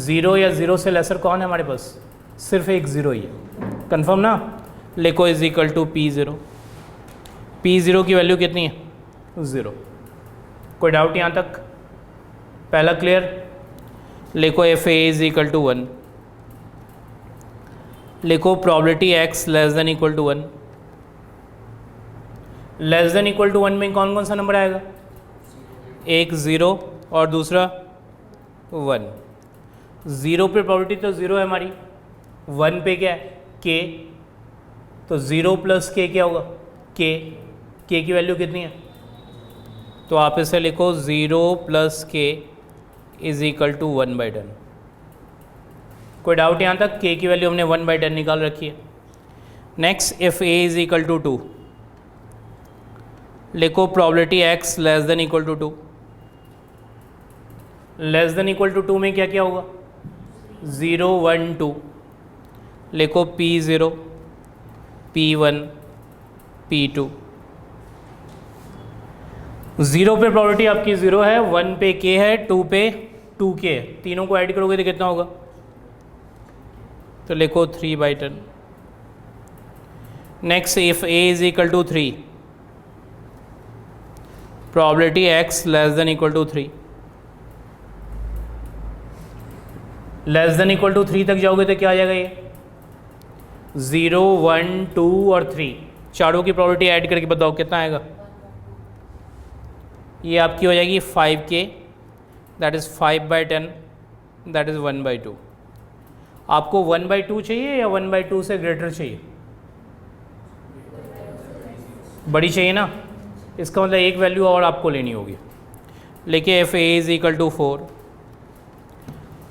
0 या 0 से लेसर कौन है हमारे पास, सिर्फ एक 0 ही है। कंफर्म ना? लिखो is equal to P0। P0 की वैल्यू कितनी है, 0। कोई डाउट यहाँ तक? पहला क्लियर? लिखो if a is equal to 1। लिखो probability x less than equal to 1। Less than equal to 1 में कौन कौन सा नंबर आएगा, एक 0 और दूसरा 1। 0 पे प्रोबेबिलिटी तो 0 है हमारी, 1 पे क्या है, k, तो 0 प्लस k क्या होगा, k की वैल्यू कितनी है, तो आप इसे लिखो 0 plus k is equal to 1/10। कोई डाउट यहाँ तक? k की वैल्यू हमने 1/10 निकाल रखी है। Next, if a is equal to 2, लिखो probability x less than equal to 2। Less than equal to 2 में क्या क्या होगा, 0 1 2। लिखो P0 P1 P2। 0 पे प्रोबेबिलिटी आपकी 0 है, 1 पे k है, 2 पे 2k है। तीनों को ऐड करोगे तो कितना होगा, तो लिखो 3/10। Next, if a is equal to 3, probability x less than equal to 3। Less than equal to 3 तक जाओगे तो क्या आ जाएगा, ये 0 1 2 और 3, चारों की प्रोबेबिलिटी ऐड करके बताओ कितना आएगा। ये आपकी हो जाएगी 5k, that is 5/10, that is 1/2। आपको 1/2 चाहिए या 1/2 से ग्रेटर चाहिए, बड़ी चाहिए ना, इसका मतलब एक वैल्यू और आपको लेनी होगी। लेकिन if a is equal to 4,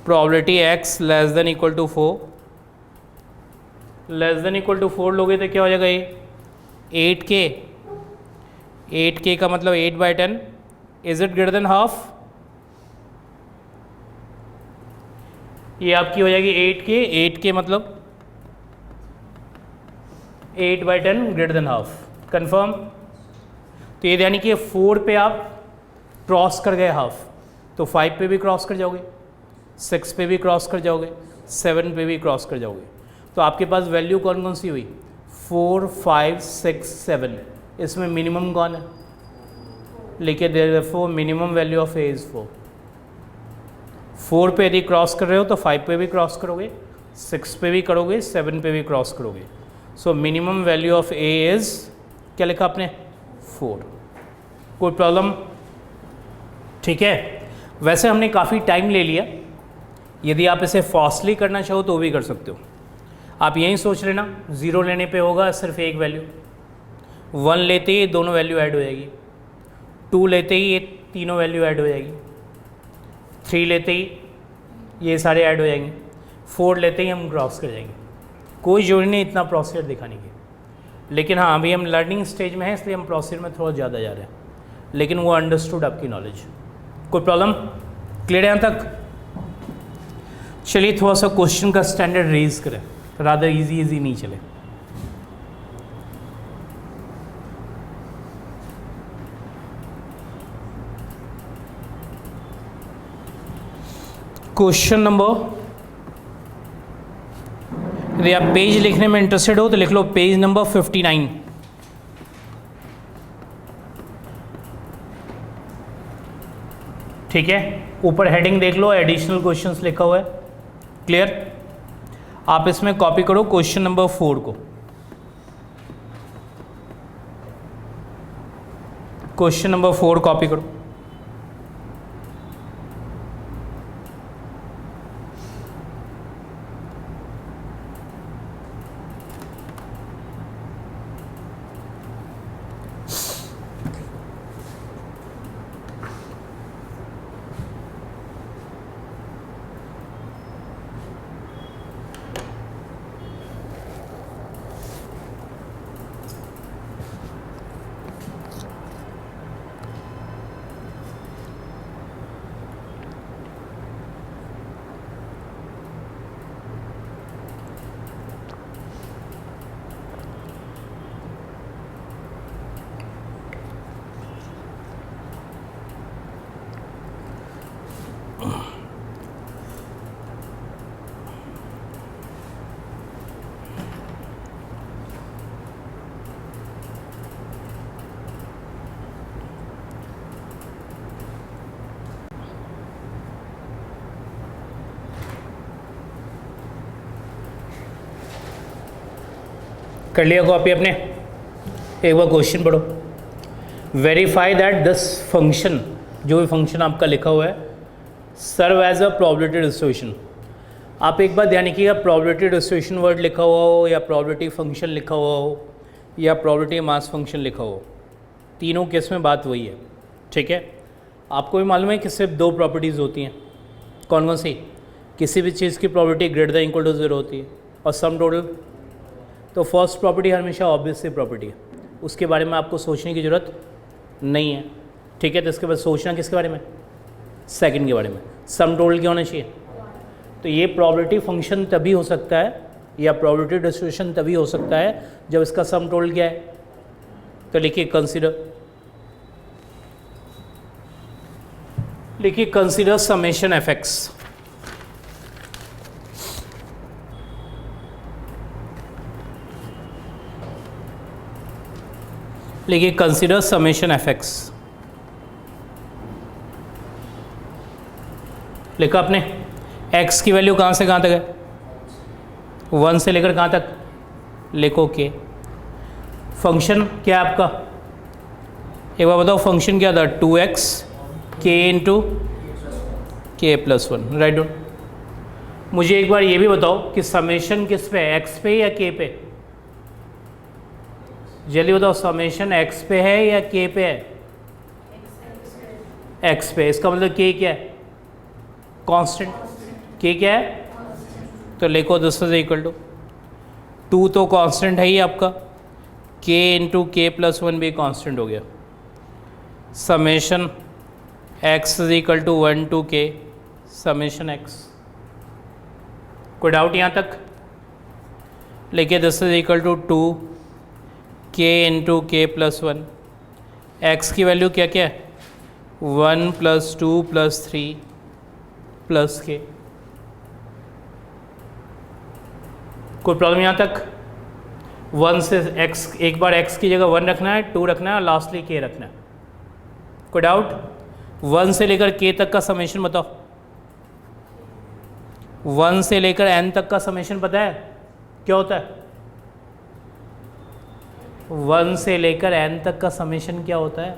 probability x less than equal to 4। Less than equal to 4 लोगे तो क्या हो जाएगा, ये 8k का मतलब 8/10। Is it greater than half, ये आपकी हो जाएगी 8k मतलब 8/10 ग्रेटर देन हाफ। कंफर्म? तो ये यानी कि 4 पे आप क्रॉस कर गए हाफ, तो 5 पे भी क्रॉस कर जाओगे, 6 पे भी क्रॉस कर जाओगे, 7 पे भी क्रॉस कर जाओगे। तो आपके पास वैल्यू कौन कौन सी हुई, 4 5 6 7। इसमें मिनिमम कौन है, लिखिए therefore minimum value of A is 4। 4 पे यदि क्रॉस कर रहे हो तो 5 पे भी क्रॉस करोगे, 6 पे भी करोगे, 7 पे भी क्रॉस करोगे। So minimum value of A is क्या लिखा आपने, 4। कोई प्रॉब्लम? ठीक है। वैसे हमने काफ़ी टाइम ले लिया, यदि आप इसे फास्टली करना चाहो तो भी कर सकते हो। आप यही सोच लेना, 0 लेने पे होगा सिर्फ एक वैल्यू, 1 लेते ही दोनों वैल्यू ऐड हो जाएगी, 2 लेते ही ये तीनों वैल्यू ऐड हो जाएगी, 3 लेते ही ये सारे ऐड हो जाएंगे, 4 लेते ही हम क्रॉस कर जाएंगे। कोई जरूरी नहीं इतना प्रोसीजर दिखाने की, लेकिन हाँ अभी हम लर्निंग स्टेज में हैं इसलिए हम प्रोसीजर में थोड़ा ज़्यादा जा रहे हैं, लेकिन वो अंडरस्टूड आपकी नॉलेज। कोई प्रॉब्लम? क्लियर है यहाँ तक? चलिए थोड़ा सा क्वेश्चन का स्टैंडर्ड रेज करें। रादर इजी नहीं चले। क्वेश्चन नंबर, यदि आप पेज लिखने में इंटरेस्टेड हो तो लिख लो पेज नंबर 59। ठीक है, ऊपर हेडिंग देख लो, एडिशनल क्वेश्चंस लिखा हुआ है। क्लियर? आप इसमें कॉपी करो क्वेश्चन नंबर 4 को। क्वेश्चन नंबर 4 कॉपी करो। कर लिया कॉपी अपने? एक बार क्वेश्चन पढ़ो। वेरीफाई दैट दिस फंक्शन, जो भी फंक्शन आपका लिखा हुआ है, serve as a probability distribution. आप एक बार ध्यान रखिएगा, प्रोबेबिलिटी डिस्ट्रीब्यूशन वर्ड लिखा हुआ हो या प्रोबेबिलिटी फंक्शन लिखा हुआ हो या प्रोबेबिलिटी मास फंक्शन लिखा हो, तीनों केस में बात वही है। ठीक है, आपको भी मालूम है कि सिर्फ दो प्रॉपर्टीज़ होती हैं। कौन कौन सी? किसी भी चीज़ की property greater than equal to 0 होती है और सम टोटल। तो फर्स्ट प्रॉपर्टी हमेशा ऑब्वियसली प्रॉपर्टी है, उसके बारे में आपको सोचने की ज़रूरत नहीं है। ठीक है, तो इसके बाद सोचना किसके बारे में? सेकंड के बारे में। सम टोटल क्या होना चाहिए? तो ये प्रोबेबिलिटी फंक्शन तभी हो सकता है या प्रोबेबिलिटी डिस्ट्रीब्यूशन तभी हो सकता है जब इसका सम टोटल क्या है। तो लिखिए कंसीडर, लिखिए कंसीडर समेशन एफ एक्स। लिखिए कंसीडर समेशन एफ एक्स। लिखा आपने? x की वैल्यू कहाँ से कहाँ तक है? 1 से लेकर कहाँ तक? लिखो के। फंक्शन क्या है आपका? एक बार बताओ फंक्शन क्या था? 2x k into k plus 1। Write down. मुझे एक बार ये भी बताओ कि समेशन किस पे है, x पे या k पे? जल्दी बताओ, समेशन x पे है या k पे है? x पे। इसका मतलब k क्या है? कांस्टेंट। k क्या है? तो लिखो दिस इज इक्वल टू 2 तो कांस्टेंट है ही आपका, k इंटू के प्लस 1 भी कांस्टेंट हो गया। Summation x is equal to 1 to k summation x। कोई डाउट यहाँ तक? लिखिए this is equal to 2 k into k plus 1। x की वैल्यू क्या क्या है? 1 प्लस 2 प्लस 3 प्लस k। कोई प्रॉब्लम यहाँ तक? 1 से x, एक बार x की जगह 1 रखना है, 2 रखना है और लास्टली k रखना है। कोई डाउट? 1 से लेकर k तक का समेशन बताओ। 1 से लेकर n तक का समेशन पता है क्या होता है? 1 से लेकर n तक का समेशन क्या होता है?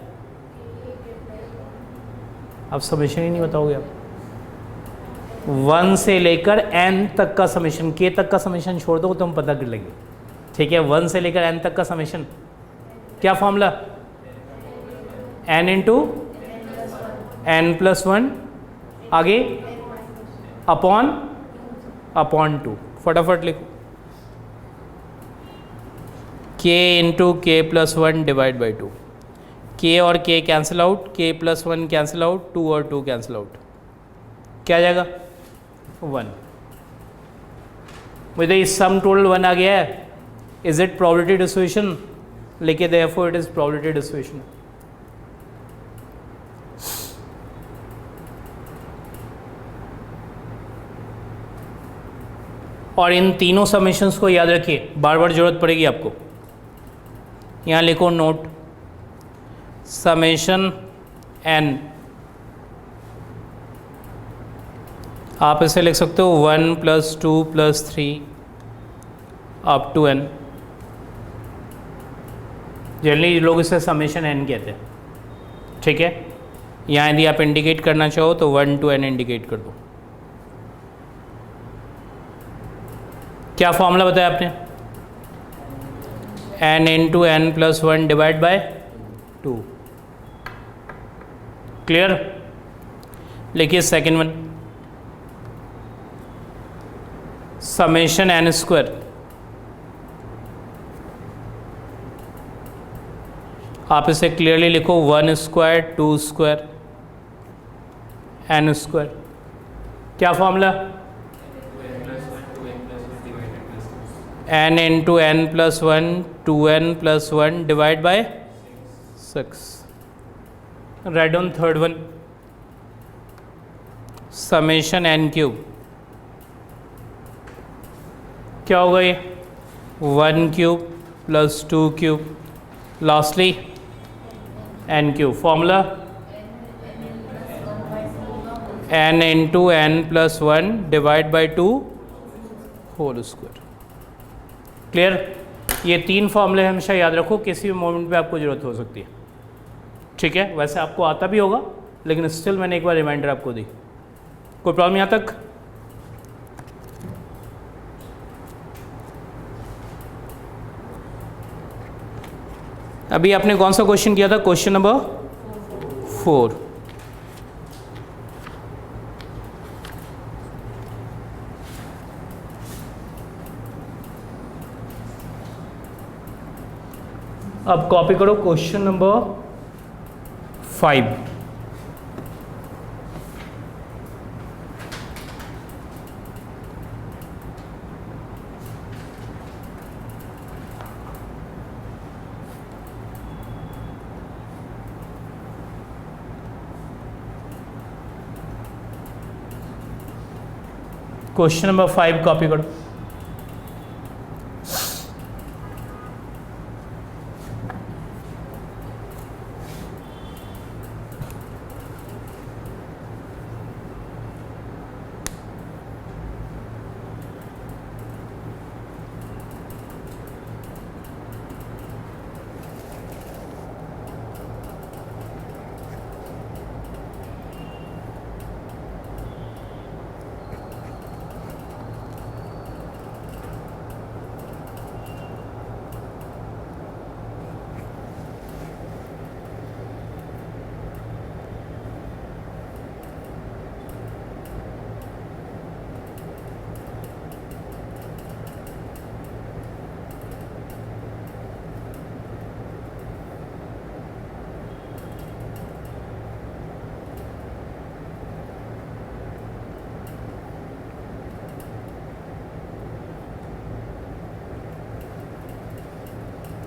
आप समेशन ही नहीं बताओगे आप। 1 से लेकर n तक का समेशन, k तक का समेशन छोड़ दो तो हम पता कर लेंगे। ठीक है, 1 से लेकर n तक का समेशन क्या formula? n into n plus 1 आगे अपॉन 2। फटाफट लिखो, k into k plus 1 divide by 2। k और k cancel out, k plus 1 cancel out, 2 और 2 कैंसिल आउट। क्या आ जाएगा? 1। मुझे सम टोटल 1 आ गया है, इज इट प्रोबेबिलिटी डिस्ट्रीब्यूशन? लिखिए therefore it is probability distribution. और इन तीनों समेशंस को याद रखिए, बार बार जरूरत पड़ेगी आपको। यहाँ लिखो नोट, समेशन n, आप इसे लिख सकते हो 1 + 2 + 3 अप टू n। जनरली लोग इसे समेशन n कहते हैं, ठीक है। यहाँ यदि आप इंडिकेट करना चाहो तो 1 to n इंडिकेट कर दो। क्या फॉर्मूला बताया आपने? n × n + 1 divide by 2। Clear? लिखिए सेकेंड वन, समेशन n²। आप इसे क्लियरली लिखो 1² 2² n²। क्या formula? n × n + 1 2n + 1 divide by 6। Write down third one, summation n³। क्या होगा ये? 1³ + 2³ lastly n³। Formula n × n + 1 divide by 2 whole square. Clear? ये तीन फॉर्मूले हमेशा याद रखो, किसी भी मोमेंट पे आपको ज़रूरत हो सकती है, ठीक है। वैसे आपको आता भी होगा, लेकिन स्टिल मैंने एक बार रिमाइंडर आपको दी। कोई प्रॉब्लम यहाँ तक? अभी आपने कौन सा क्वेश्चन किया था? Question number 4। अब कॉपी करो question number 5। Question number 5 copy करो।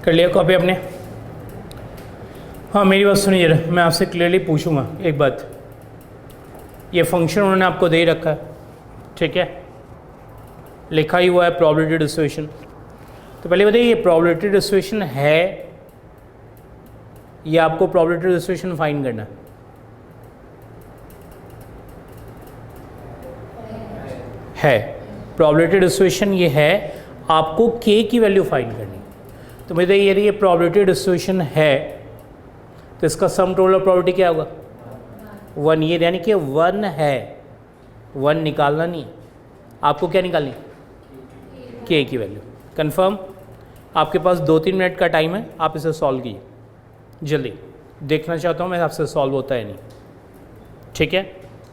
कर लिया कॉपी आपने? हाँ, मेरी बात सुनिए जरा, मैं आपसे क्लियरली पूछूंगा एक बात। ये फंक्शन उन्होंने आपको दे ही रखा है, ठीक है, लिखा ही हुआ है प्रोबेबिलिटी डिस्ट्रीब्यूशन। तो पहले बताइए, ये प्रोबेबिलिटी डिस्ट्रीब्यूशन है या आपको प्रोबेबिलिटी डिस्ट्रीब्यूशन फाइंड करना है? प्रोबेबिलिटी डिस्ट्रीब्यूशन ये है, आपको k की वैल्यू फाइंड करनी। तो मुझे यदि ये प्रोबेबिलिटी डिस्ट्रीब्यूशन है तो इसका सम टोटल ऑफ प्रोबेबिलिटी क्या होगा? 1। ये यानी कि 1 है, 1 निकालना नहीं, आपको क्या निकालनी? k की वैल्यू। कंफर्म? आपके पास 2-3 मिनट का टाइम है, आप इसे सॉल्व कीजिए जल्दी। देखना चाहता हूँ मैं आपसे सॉल्व होता है नहीं, ठीक है।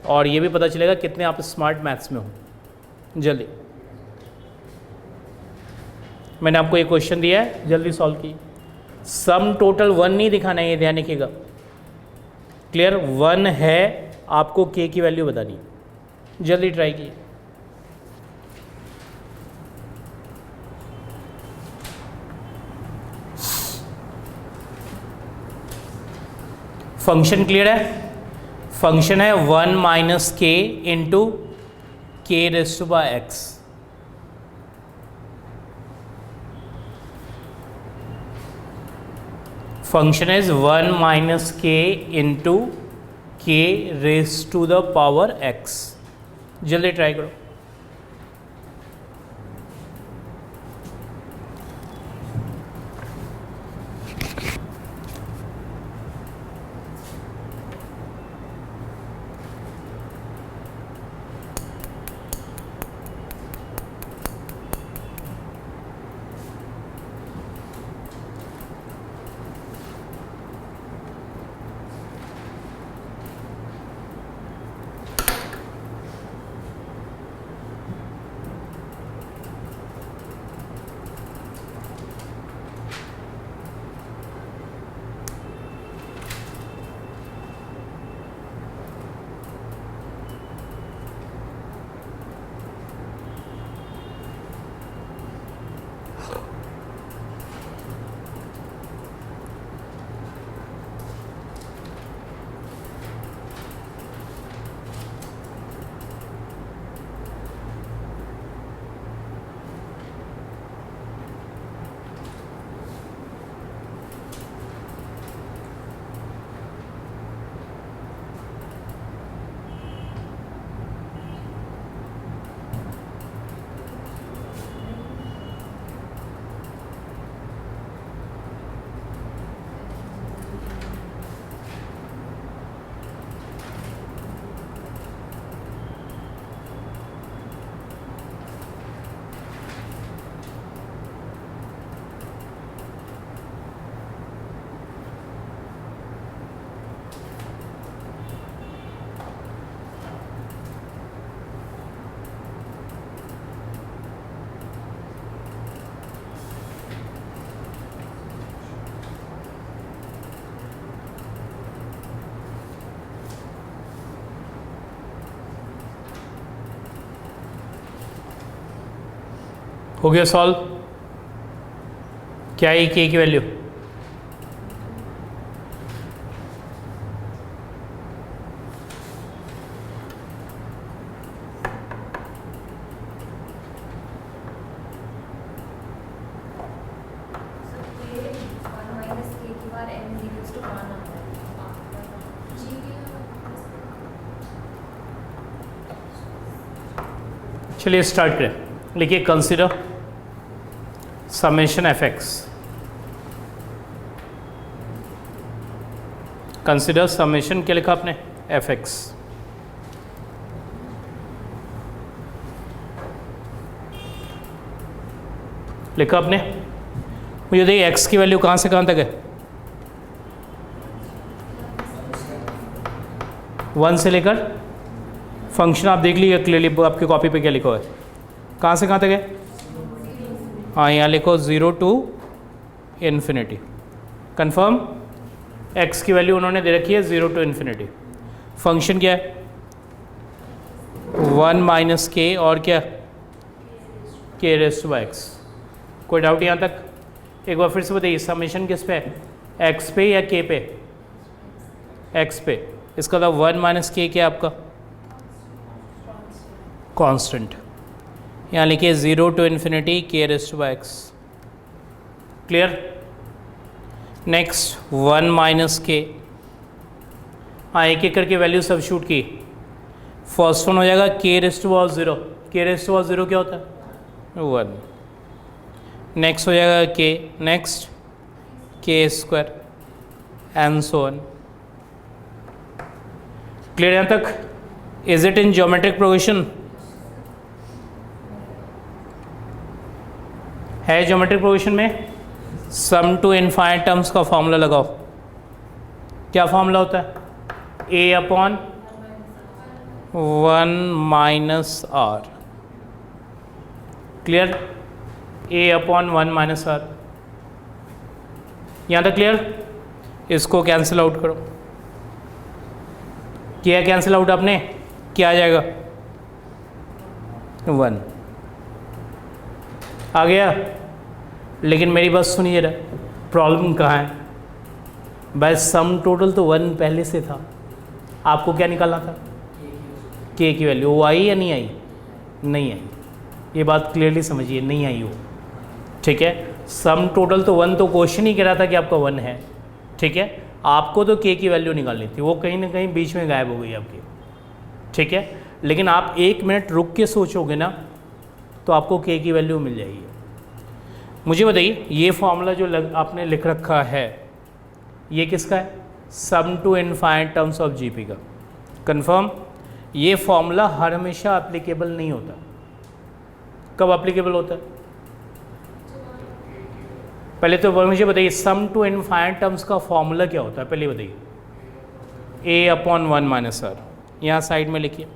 और ये भी पता चलेगा कितने आप स्मार्ट मैथ्स में हो। जल्दी, मैंने आपको एक क्वेश्चन दिया है, जल्दी सॉल्व कीजिए। सम टोटल 1 नहीं दिखाना है, ये ध्यान रखिएगा। क्लियर? 1 है, आपको k की वैल्यू बतानी है। जल्दी ट्राई कीजिए। फंक्शन क्लियर है? फंक्शन है 1 minus k into k raise to by x. Function is 1 minus k into k raise to the power x. जल्दी ट्राई करो। हो गया सॉल्व? क्या है के की वैल्यू? चलिए स्टार्ट करें। लिखिए consider summation F x. Consider summation क्या लिखा आपने? F x. लिखा आपने? मुझे देखिए एक्स की वैल्यू कहाँ से कहाँ तक है? 1 से लेकर, फंक्शन आप देख लीजिए क्लियरली आपकी कॉपी पे क्या लिखा हुआ है, कहाँ से कहाँ तक है? हाँ यहाँ लिखो 0 to इन्फिनिटी। कन्फर्म? एक्स की वैल्यू उन्होंने दे रखी है 0 to इन्फिनिटी। फंक्शन क्या है? 1 माइनस के और क्या? के रेज़ टू बाय एक्स। कोई डाउट यहाँ तक? एक बार फिर से बताइए, समेशन किस पे है? एक्स पे या के पे? एक्स पे। इसका मतलब 1 माइनस के क्या आपका? कांस्टेंट। यहाँ लिखिए 0 to infinity k raise to by x. Clear? Next 1 minus k. हाँ एक एक करके वैल्यू सब्स्टिट्यूट की। फर्स्ट वन हो जाएगा के रेज़ टू पावर 0। के रेज़ टू पावर 0 क्या होता है? 1। नेक्स्ट हो जाएगा K, next K square and so on. Clear यहाँ तक? Is it in geometric progression? है ज्योमेट्रिक प्रोग्रेशन में? सम टू इनफाइनाइट टर्म्स का फॉर्मूला लगाओ। क्या फॉर्मूला होता है? A upon 1 minus R. Clear? A upon 1 minus R. यहाँ तक क्लियर? इसको कैंसिल आउट करो। किया कैंसिल आउट आपने? क्या आ जाएगा? 1 आ गया। लेकिन मेरी बात सुनिए, प्रॉब्लम कहाँ है? बस सम टोटल तो 1 पहले से था, आपको क्या निकालना था, के की वैल्यू। वो आई या नहीं आई? नहीं आई। ये बात क्लियरली समझिए, नहीं आई वो। ठीक है, सम टोटल तो 1, तो क्वेश्चन ही कह रहा था कि आपका 1 है। ठीक है, आपको तो के की वैल्यू निकालनी थी, वो कहीं ना कहीं बीच में गायब हो गई आपकी। ठीक है, लेकिन आप 1 मिनट रुक के सोचोगे ना तो आपको के की वैल्यू मिल जाएगी। मुझे बताइए, ये फॉर्मूला जो आपने लिख रखा है ये किसका है? Sum to infinite terms of GP का। कंफर्म, ये फॉर्मूला हर हमेशा एप्लीकेबल नहीं होता। कब एप्लीकेबल होता है? पहले तो मुझे बताइए, सम टू इनफाइनाइट टर्म्स का फॉर्मूला क्या होता है, पहले बताइए। a/1 - r, यहाँ साइड में लिखिए,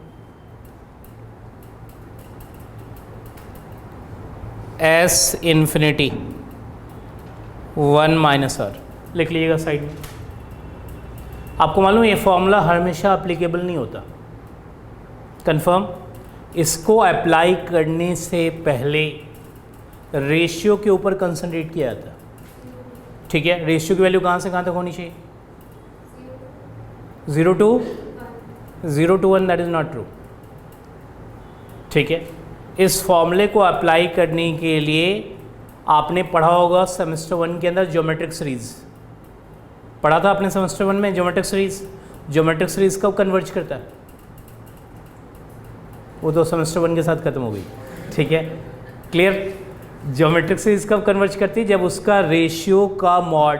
s इंफिनिटी 1 - r लिख लीजिएगा साइड में। आपको मालूम है ये फॉर्मूला हमेशा एप्लीकेबल नहीं होता। कंफर्म, इसको अप्लाई करने से पहले रेशियो के ऊपर कंसंट्रेट किया जाता है। ठीक है, रेशियो की वैल्यू कहाँ से कहाँ तक होनी चाहिए? 0 to 1, that is not true. ठीक है, इस फॉर्मूले को अप्लाई करने के लिए आपने पढ़ा होगा सेमेस्टर 1 के अंदर ज्योमेट्रिक सीरीज़ पढ़ा था आपने सेमेस्टर 1 में। ज्योमेट्रिक सीरीज़ कब कन्वर्ज करता है? वो तो सेमेस्टर 1 के साथ ख़त्म हो गई। ठीक है, क्लियर। ज्योमेट्रिक सीरीज़ कब कन्वर्ज करती है? जब उसका रेशियो का मॉड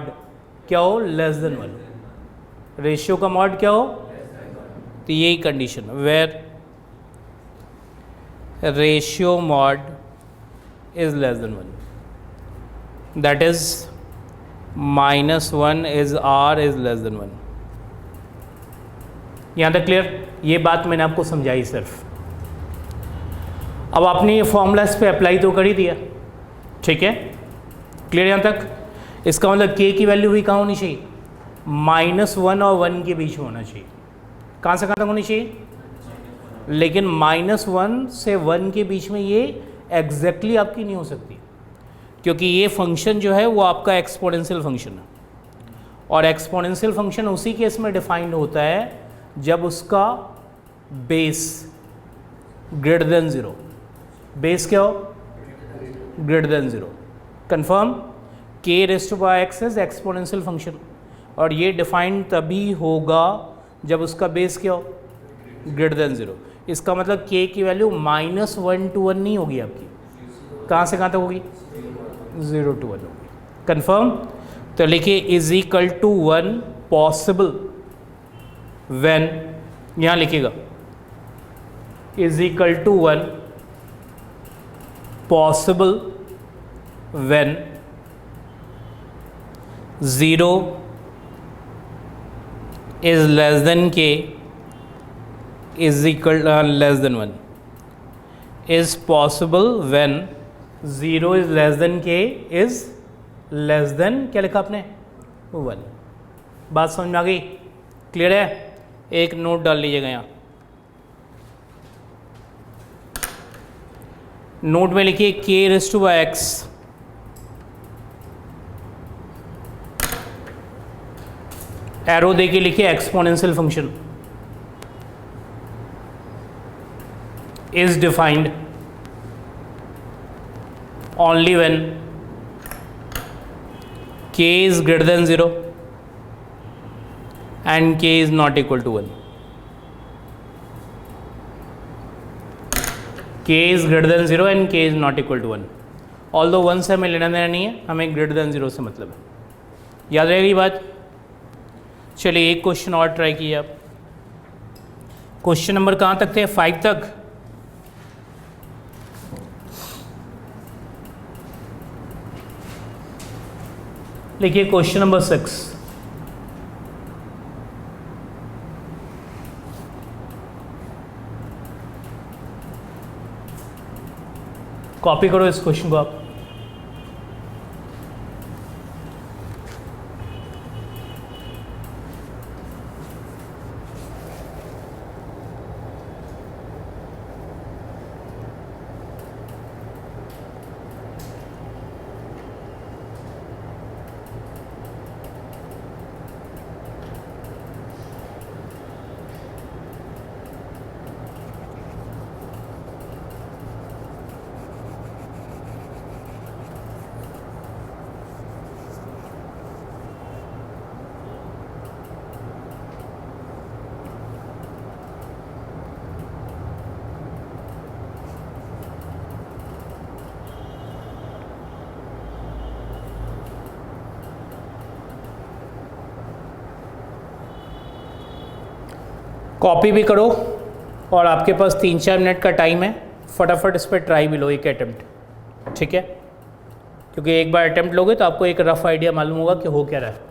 क्या हो? Less than 1। रेशियो का मॉड क्या हो? तो यही condition, where ratio mod is less than 1, that is -1 is r is less than 1। यहाँ तक क्लियर? ये बात मैंने आपको समझाई सिर्फ। अब आपने ये फॉर्मूला इस पर अप्लाई तो कर ही दिया। ठीक है, क्लियर यहाँ तक? इसका मतलब k की वैल्यू भी कहाँ होनी चाहिए? -1 और 1 के बीच में होना चाहिए। कहाँ से कहाँ तक होनी चाहिए? लेकिन -1 से 1 के बीच में ये एग्जैक्टली आपकी नहीं हो सकती, क्योंकि ये फंक्शन जो है वो आपका एक्सपोनेंशियल फंक्शन है, और एक्सपोनेंशियल फंक्शन उसी केस में डिफाइंड होता है जब उसका बेस ग्रेटर देन 0। बेस क्या हो? Greater than 0। Confirm, k⁻x is exponential function, और ये डिफाइंड तभी होगा जब उसका बेस क्या हो? Greater than 0। इसका मतलब k की वैल्यू -1 to 1 नहीं होगी आपकी, कहाँ से कहाँ तक होगी? 0 to 1 होगी। कंफर्म, तो लिखिए is equal to 1 possible when, यहाँ लिखिएगा is equal to 1 possible when 0 is less than k is equal less than 1 is possible when 0 is less than k is less than क्या लिखा आपने? 1। बात समझ में आ गई? क्लियर है? एक नोट डाल लीजिएगा यहाँ, नोट में लिखिए k⁻x एरो देके लिखिए exponential function is defined only when k is greater than 0 and k is not equal to 1। k is greater than 0 and k is not equal to 1। Although 1 से हमें लेना देना नहीं है, हमें ग्रेटर देन 0 से मतलब है। याद रहेगी बात? चलिए एक क्वेश्चन और ट्राई किए आप। क्वेश्चन नंबर कहाँ तक थे? 5 तक। लिखिए क्वेश्चन नंबर 6। कॉपी करो इस क्वेश्चन को आप। कॉपी भी करो और आपके पास 3-4 मिनट का टाइम है, फटाफट इस पर ट्राई भी लो एक अटैम्प्ट, ठीक है? क्योंकि एक बार अटैम्प्ट लोगे तो आपको एक रफ आइडिया मालूम होगा कि हो क्या रहा है।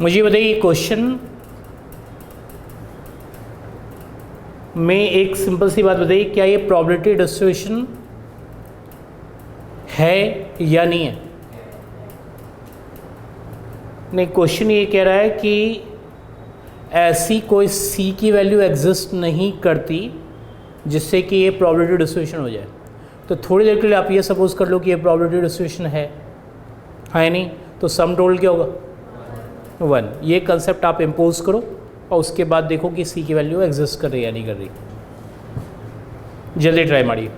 मुझे बताइए क्वेश्चन में एक सिंपल सी बात बताइए, क्या ये प्रोबेबिलिटी डिस्ट्रीब्यूशन है या नहीं है? नहीं, क्वेश्चन ये कह रहा है कि ऐसी कोई सी की वैल्यू एग्जिस्ट नहीं करती जिससे कि ये प्रोबेबिलिटी डिस्ट्रीब्यूशन हो जाए। तो थोड़ी देर के लिए आप ये सपोज कर लो कि ये प्रोबेबिलिटी डिस्ट्रीब्यूशन है नहीं, तो सम टोटल क्या होगा? 1। ये कंसेप्ट आप इम्पोज करो और उसके बाद देखो कि सी की वैल्यू एग्जिस्ट कर रही है या नहीं कर रही। जल्दी ट्राई मारिए।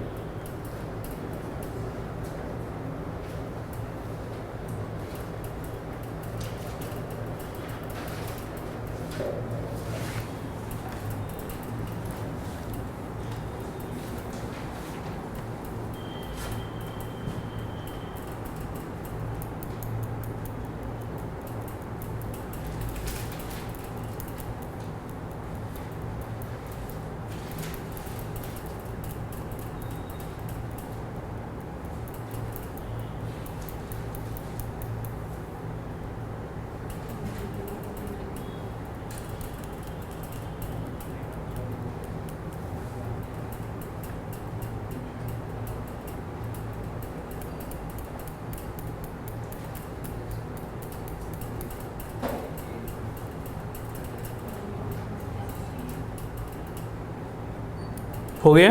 हो गया?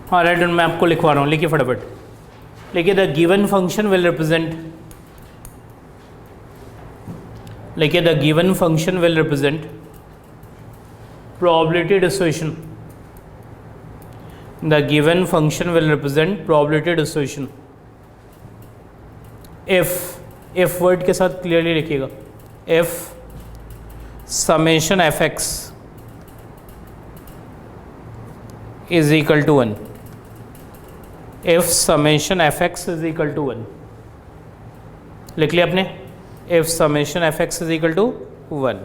हाँ राइट, मैं आपको लिखवा रहा हूँ, लिखिए फटाफट। लिखिए the given function will represent, लिखिए the given function will represent probability distribution. The given function will represent probability distribution if word के साथ क्लियरली लिखिएगा, if summation F X is equal to 1, if summation fx is equal to 1, लिख लिया आपने? if summation fx is equal to 1।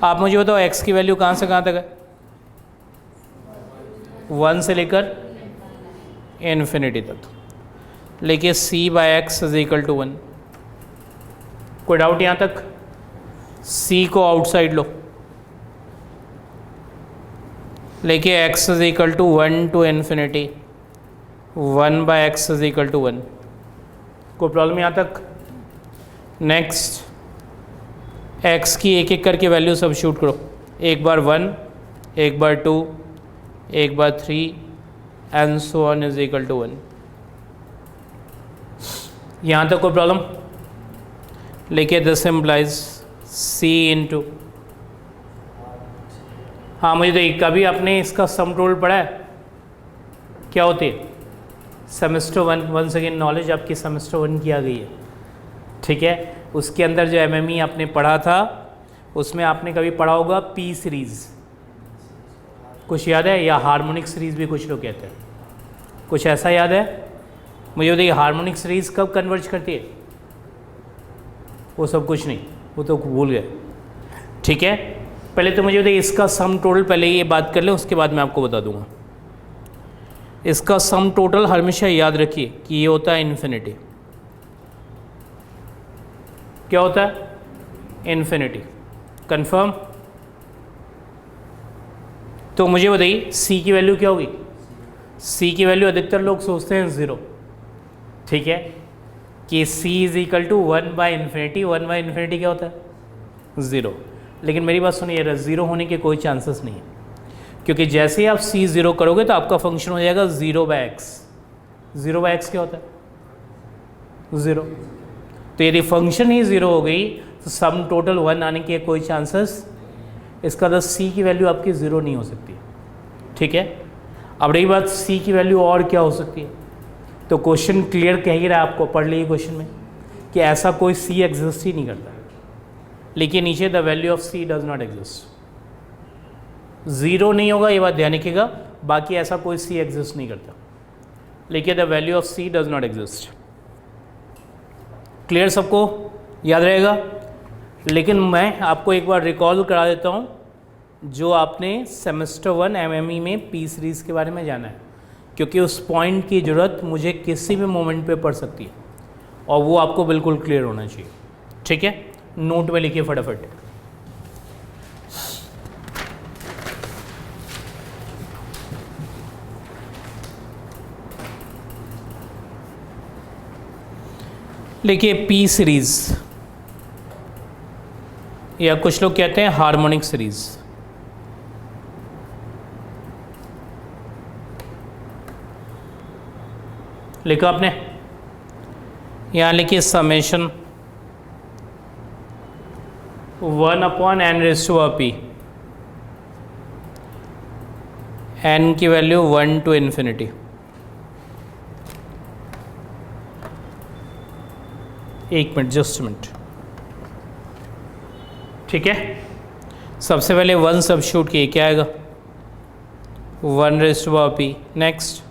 आप मुझे बताओ x की वैल्यू कहाँ से कहाँ तक है? 1 से लेकर इन्फिनिटी तक। लेकिन c by X is equal to 1। कोई डाउट यहाँ तक? c को आउटसाइड लो, लेकिए x is equal to 1 to infinity, 1 by X is equal to 1। कोई प्रॉब्लम यहाँ तक? नेक्स्ट, x की एक एक करके वैल्यू सब्स्टिट्यूट करो। एक बार 1, एक बार 2, एक बार 3 and so on is equal to 1। यहाँ तक कोई प्रॉब्लम? लेकिए दिस इम्प्लाइज c इंटू, हाँ मुझे तो कभी आपने इसका सम टोटल पढ़ा है? क्या होती है? सेमेस्टर 1, वंस अगेन नॉलेज आपकी सेमेस्टर 1 की आ गई है, ठीक है? उसके अंदर जो एमएमई आपने पढ़ा था उसमें आपने कभी पढ़ा होगा पी सीरीज़, कुछ याद है? या हार्मोनिक सीरीज़ भी कुछ लोग कहते हैं, कुछ ऐसा याद है? मुझे बताइए हार्मोनिक सीरीज़ कब कन्वर्ज करती है? वो सब कुछ नहीं, वो तो भूल गए, ठीक है? पहले तो मुझे बताइए इसका सम टोटल, पहले ये बात कर लें उसके बाद मैं आपको बता दूंगा। इसका सम टोटल हमेशा याद रखिए कि ये होता है इन्फिनिटी। क्या होता है? इन्फिनिटी। कंफर्म? तो मुझे बताइए c की वैल्यू क्या होगी? c की वैल्यू अधिकतर लोग सोचते हैं 0, ठीक है? कि c is equal to 1 by infinity. 1 by infinity क्या होता है? 0। लेकिन मेरी बात सुनिए, 0 होने के कोई चांसेस नहीं है, क्योंकि जैसे ही आप सी ज़ीरो करोगे तो आपका फंक्शन हो जाएगा 0/x। 0/x क्या होता है? 0। तो यदि फंक्शन ही 0 हो गई तो सम टोटल 1 आने के कोई चांसेस, इसका मतलब सी की वैल्यू आपकी 0 नहीं हो सकती। ठीक है, अब रही बात सी की वैल्यू और क्या हो सकती है, तो क्वेश्चन क्लियर कह ही रहा है आपको, पढ़ लीजिए क्वेश्चन में कि ऐसा कोई सी एग्जिस्ट ही नहीं करता, लेकिन नीचे the value of C does not exist. 0 नहीं होगा, ये बात ध्यान रखिएगा, बाकी ऐसा कोई सी एग्जिस्ट नहीं करता, लेकिन the value of C does not exist. Clear, सबको याद रहेगा? लेकिन मैं आपको एक बार रिकॉल करा देता हूँ जो आपने सेमेस्टर 1 एमएमई में पी सीरीज़ के बारे में जाना है, क्योंकि उस पॉइंट की ज़रूरत मुझे किसी भी मोमेंट पे पड़ सकती है और वो आपको बिल्कुल क्लियर होना चाहिए। ठीक है, नोट में लिखिए फटाफट। लिखिए पी सीरीज़, या कुछ लोग कहते हैं हार्मोनिक सीरीज़। लिखा आपने? यहाँ लिखिए समेशन 1/n⁻p, n की वैल्यू 1 to infinity। एक मिनट, जस्ट मिनट। ठीक है, सबसे पहले 1 सब्स्टिट्यूट किए, क्या आएगा? 1/p, next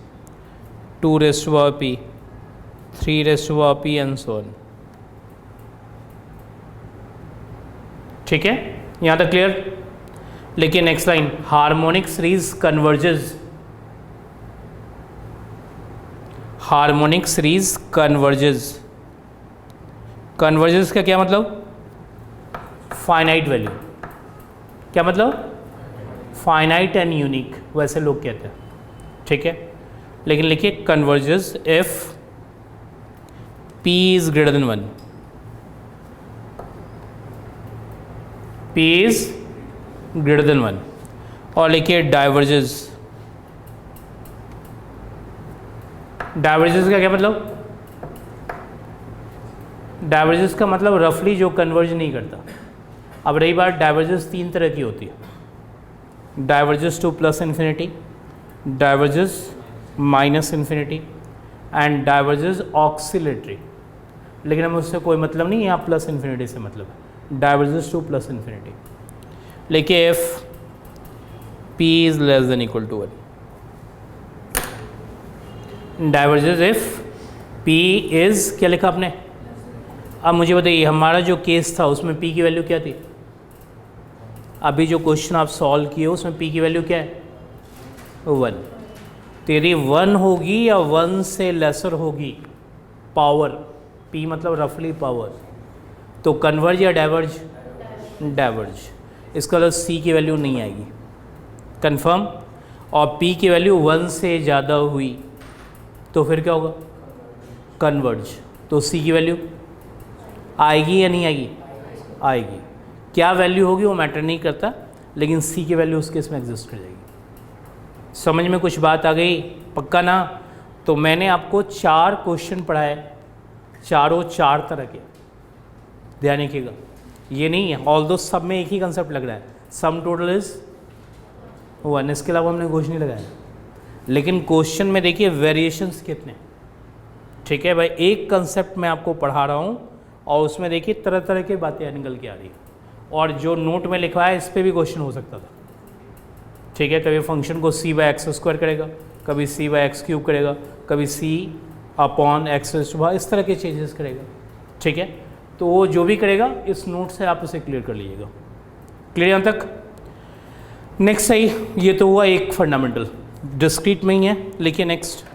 2/p, 3/p and so on. ठीक है, यहाँ तक क्लियर? लेकिन next line, harmonic series converges. Harmonic series converges, converges का क्या मतलब? Finite value. क्या मतलब? फाइनाइट एंड यूनिक, वैसे लोग कहते हैं। ठीक है, लेकिन लिखिए converges if p is greater then 1। p is greater then 1। और लिखिए डाइवर्जेस। डाइवर्जेस का क्या मतलब? डाइवर्जेंस का मतलब रफली जो कन्वर्ज नहीं करता। अब रही बात, डाइवर्जेंस 3 तरह की होती है, divergence to plus infinity, divergence minus infinity and divergence oscillatory. लेकिन हमें उससे कोई मतलब नहीं है, यहाँ प्लस इन्फिनिटी से मतलब है, डाइवर्जेंस टू प्लस इन्फिनिटी। लेकिन if p is less than equal to 1, divergence if p is, क्या लिखा आपने? अब मुझे बताइए, हमारा जो केस था उसमें p की वैल्यू क्या थी? अभी जो क्वेश्चन आप सॉल्व किए उसमें p की वैल्यू क्या है? 1। तो यदि 1 होगी या 1 से लेसर होगी पावर, p मतलब रफली पावर, तो कन्वर्ज या डाइवर्ज? डाइवर्ज। इसका मतलब c की वैल्यू नहीं आएगी, कंफर्म। और p की वैल्यू 1 से ज़्यादा हुई तो फिर क्या होगा? कन्वर्ज। तो c की वैल्यू आएगी या नहीं आएगी? आएगी। क्या वैल्यू होगी वो मैटर नहीं करता, लेकिन c की वैल्यू उस केस में एग्जिस्ट कर जाएगी। समझ में कुछ बात आ गई? पक्का ना? तो मैंने आपको 4 क्वेश्चन पढ़ाए, चारों 4 तरह के, ध्यान रखिएगा। ये नहीं है ऑल दो, सब में एक ही कंसेप्ट लग रहा है, सम टोटल इज 1, इसके अलावा हमने कुछ नहीं लगाया। लेकिन क्वेश्चन में देखिए वेरिएशंस कितने। ठीक है भाई, एक कंसेप्ट मैं आपको पढ़ा रहा हूँ और उसमें देखिए तरह तरह की बातें निकल के आ रही है, और जो नोट में लिखा है इस पर भी क्वेश्चन हो सकता था। ठीक है, कभी फंक्शन को c/x² करेगा, कभी c/x³ करेगा, कभी c/x, इस तरह के चेंजेस करेगा। ठीक है, तो वो जो भी करेगा इस नोट से आप उसे क्लियर कर लीजिएगा। क्लियर यहाँ तक? नेक्स्ट सही, ये तो हुआ एक फंडामेंटल, डिस्क्रीट में ही है। लेकिन next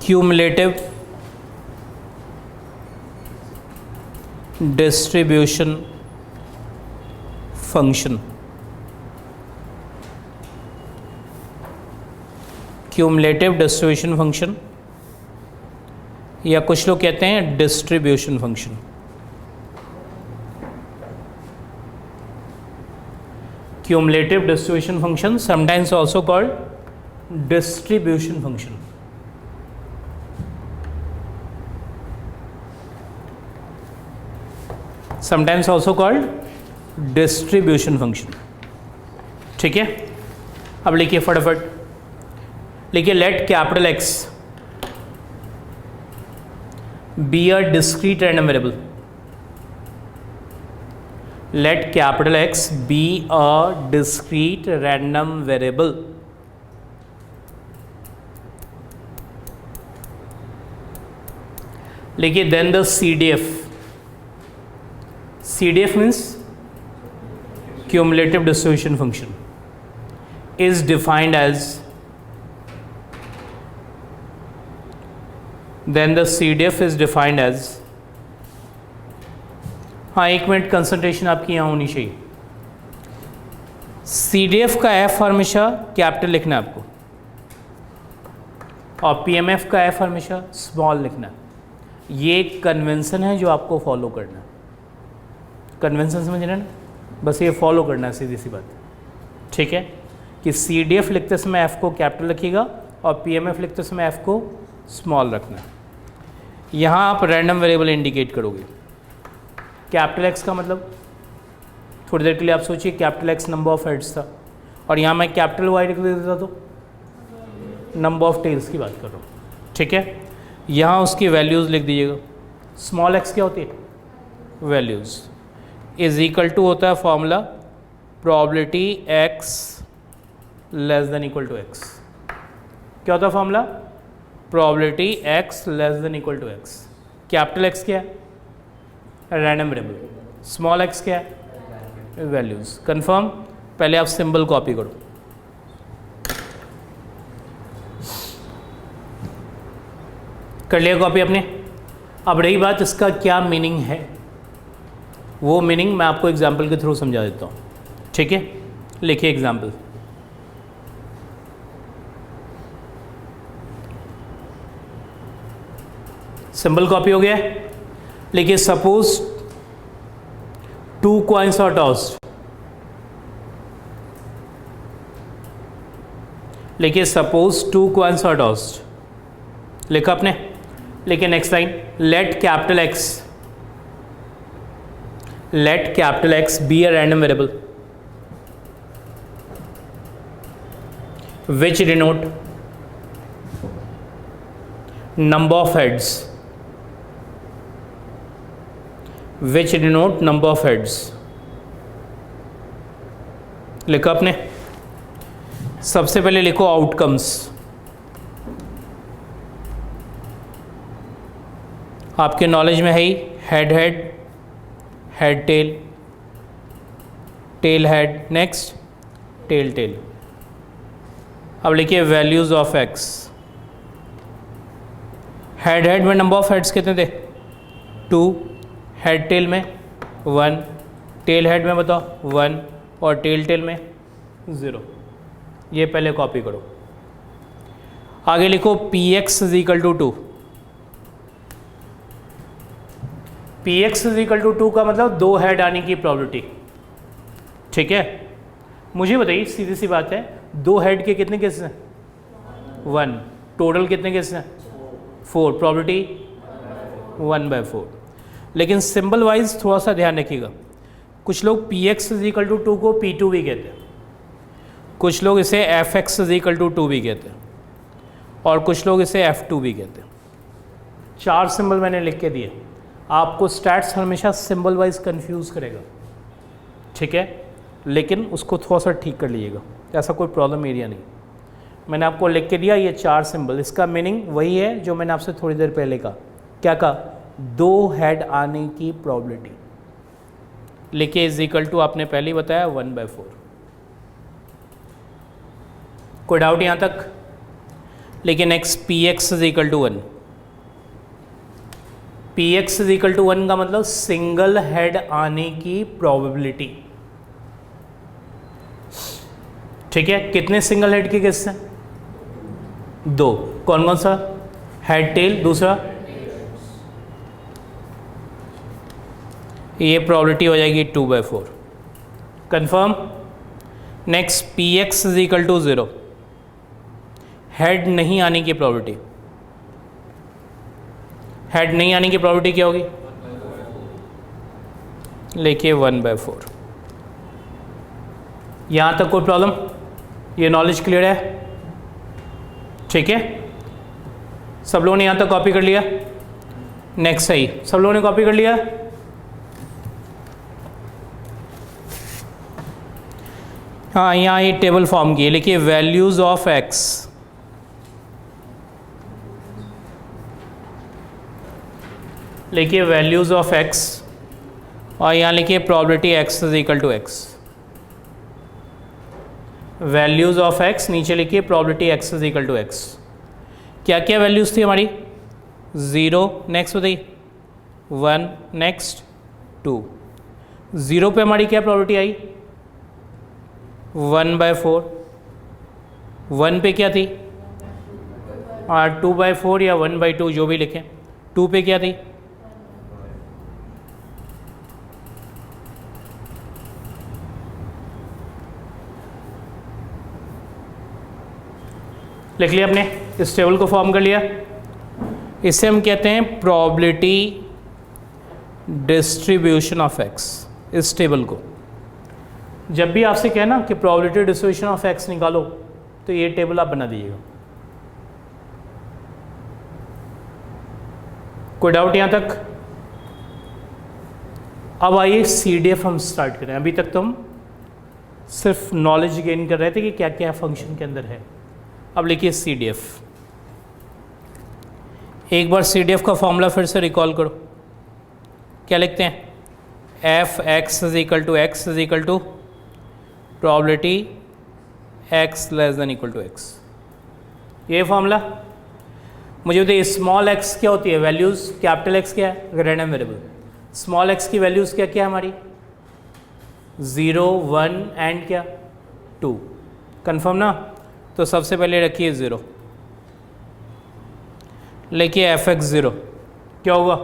cumulative distribution function. Cumulative distribution function, या कुछ लोग कहते हैं distribution function. cumulative distribution function, sometimes also called distribution function. Sometimes also called distribution function. ठीक है, अब लिखिए फटाफट, लिखिए let capital X be a discrete random variable. Let capital X be a discrete random variable. लिखिए then the CDF. CDF means cumulative distribution function is defined as, then the CDF is defined as, हाँ एक मिनट कंसंट्रेशन आपकी यहाँ होनी चाहिए. CDF का F हमेशा कैपिटल लिखना है आपको और PMF का F हमेशा स्मॉल लिखना है. ये एक कन्वेंशन है जो आपको फॉलो करना है. कन्वेंशन समझ रहे हैं ना, बस ये फॉलो करना है, सीधी सी बात. ठीक है कि CDF लिखते समय F को कैपिटल रखिएगा और PMF लिखते समय F को स्मॉल रखना है. यहाँ आप रैंडम वेरिएबल इंडिकेट करोगे. कैपिटल एक्स का मतलब, थोड़ी देर के लिए आप सोचिए, capital x number of heads था और यहाँ मैं कैपिटल वाई लिख देता तो नंबर ऑफ टेल्स की बात कर रहा हूँ. ठीक है, यहाँ उसकी वैल्यूज़ लिख दीजिएगा. स्मॉल एक्स क्या होती है? वैल्यूज़. इज इक्वल टू होता है formula probability x less than equal to x. क्या होता है formula? Probability x less than equal to x. Capital X क्या है? Random variable. स्मॉल एक्स क्या है? वैल्यूज. कंफर्म. पहले आप सिंबल कॉपी करो. कर लिया कॉपी आपने. अब रही बात इसका क्या मीनिंग है, वो मीनिंग मैं आपको एग्जाम्पल के थ्रू समझा देता हूँ. ठीक है, लिखिए एग्जाम्पल. सिंबल कॉपी हो गया. लिखिए सपोज 2 coins are tossed. लिखिए सपोज 2 coins are tossed. लिखा आपने. लिखिए next line, let capital X be a random variable which denote number of heads, which denote number of heads. लिखा आपने. सबसे पहले लिखो आउटकम्स. आपके नॉलेज में है ही head head, head tail, tail head, next tail tail. अब लिखिए values of X. Head head में नंबर ऑफ हेड्स कितने थे? 2. हेड टेल में 1, टेल हेड में बताओ 1 और टेल टेल में 0. ये पहले कॉपी करो. आगे लिखो Px is equal to 2. Px is equal to 2 का मतलब 2 हेड आने की प्रोबेबिलिटी. ठीक है, मुझे बताइए, सीधी सी बात है, 2 हेड के कितने केसेस हैं? 1. टोटल कितने केसेस हैं? 4. प्रोबेबिलिटी 1/4. लेकिन सिंबल वाइज थोड़ा सा ध्यान रखिएगा. कुछ लोग Px इज इक्वल टू 2 को P2 भी कहते हैं, कुछ लोग इसे Fx इज इक्वल टू 2 भी कहते हैं और कुछ लोग इसे F2 भी कहते हैं. 4 सिंबल मैंने लिख के दिए. आपको स्टैट्स हमेशा सिंबल वाइज कंफ्यूज करेगा. ठीक है, लेकिन उसको थोड़ा सा ठीक कर लीजिएगा, ऐसा कोई प्रॉब्लम एरिया नहीं. मैंने आपको लिख के दिया ये 4 सिंबल. इसका मीनिंग वही है जो मैंने आपसे थोड़ी देर पहले कहा. क्या कहा? 2 हेड आने की प्रोबेबिलिटी. लिखिए इज इक्वल टू, आपने पहले ही बताया 1/4. कोई डाउट यहाँ तक? लिखिए next Px is equal to 1. Px is equal to 1 का मतलब सिंगल हेड आने की प्रोबेबिलिटी. ठीक है, कितने सिंगल हेड के केस हैं? 2. कौन कौन सा? हेड टेल, दूसरा ये प्रोबेबिलिटी हो जाएगी 2/4. Confirm. Next P x is equal to 0, head नहीं आने की प्रोबेबिलिटी, हेड नहीं आने की प्रोबेबिलिटी क्या होगी? लेके 1/4। यहाँ तक कोई प्रॉब्लम? ये नॉलेज क्लियर है? ठीक है, सब लोगों ने यहाँ तक कॉपी कर लिया? नेक्स्ट सही, सब लोगों ने कॉपी कर लिया? हाँ, यहाँ ये टेबल फॉर्म की है, लिखिए वैल्यूज ऑफ एक्स, लिखिए वैल्यूज ऑफ एक्स, और यहाँ लिखिए probability x is equal to x. Values of x, नीचे लिखिए probability x is equal to x. क्या क्या वैल्यूज थी हमारी? 0, नेक्स्ट बताइए 1, नेक्स्ट 2। 0 पे हमारी क्या प्रोबेबिलिटी आई? 1/4। 1 पे क्या थी? 2/4 या 1/2 जो भी लिखें। 2 पे क्या थी? लिख लिया आपने, इस टेबल को फॉर्म कर लिया। इसे हम कहते हैं प्रोबेबिलिटी डिस्ट्रीब्यूशन ऑफ एक्स। इस टेबल को जब भी आपसे कहना कि प्रोबेबिलिटी डिस्ट्रीब्यूशन ऑफ एक्स निकालो, तो ये टेबल आप बना दीजिएगा। कोई डाउट यहाँ तक? अब आइए CDF हम स्टार्ट करें। अभी तक तो हम सिर्फ नॉलेज गेन कर रहे थे कि क्या क्या फंक्शन के अंदर है। अब लिखिए CDF। एक बार CDF का फॉर्मूला फिर से रिकॉल करो। क्या लिखते हैं? F x is equal to x is equal to probability x less than equal to x. ये फॉर्मूला। मुझे बताइए स्मॉल एक्स क्या होती है? वैल्यूज़। कैपिटल एक्स क्या है? Random variable. स्मॉल एक्स की वैल्यूज़ क्या क्या हमारी? 0, 1 एंड क्या 2। कंफर्म ना? तो सबसे पहले रखिए 0, लिखिए एफ एक्स 0, क्या होगा?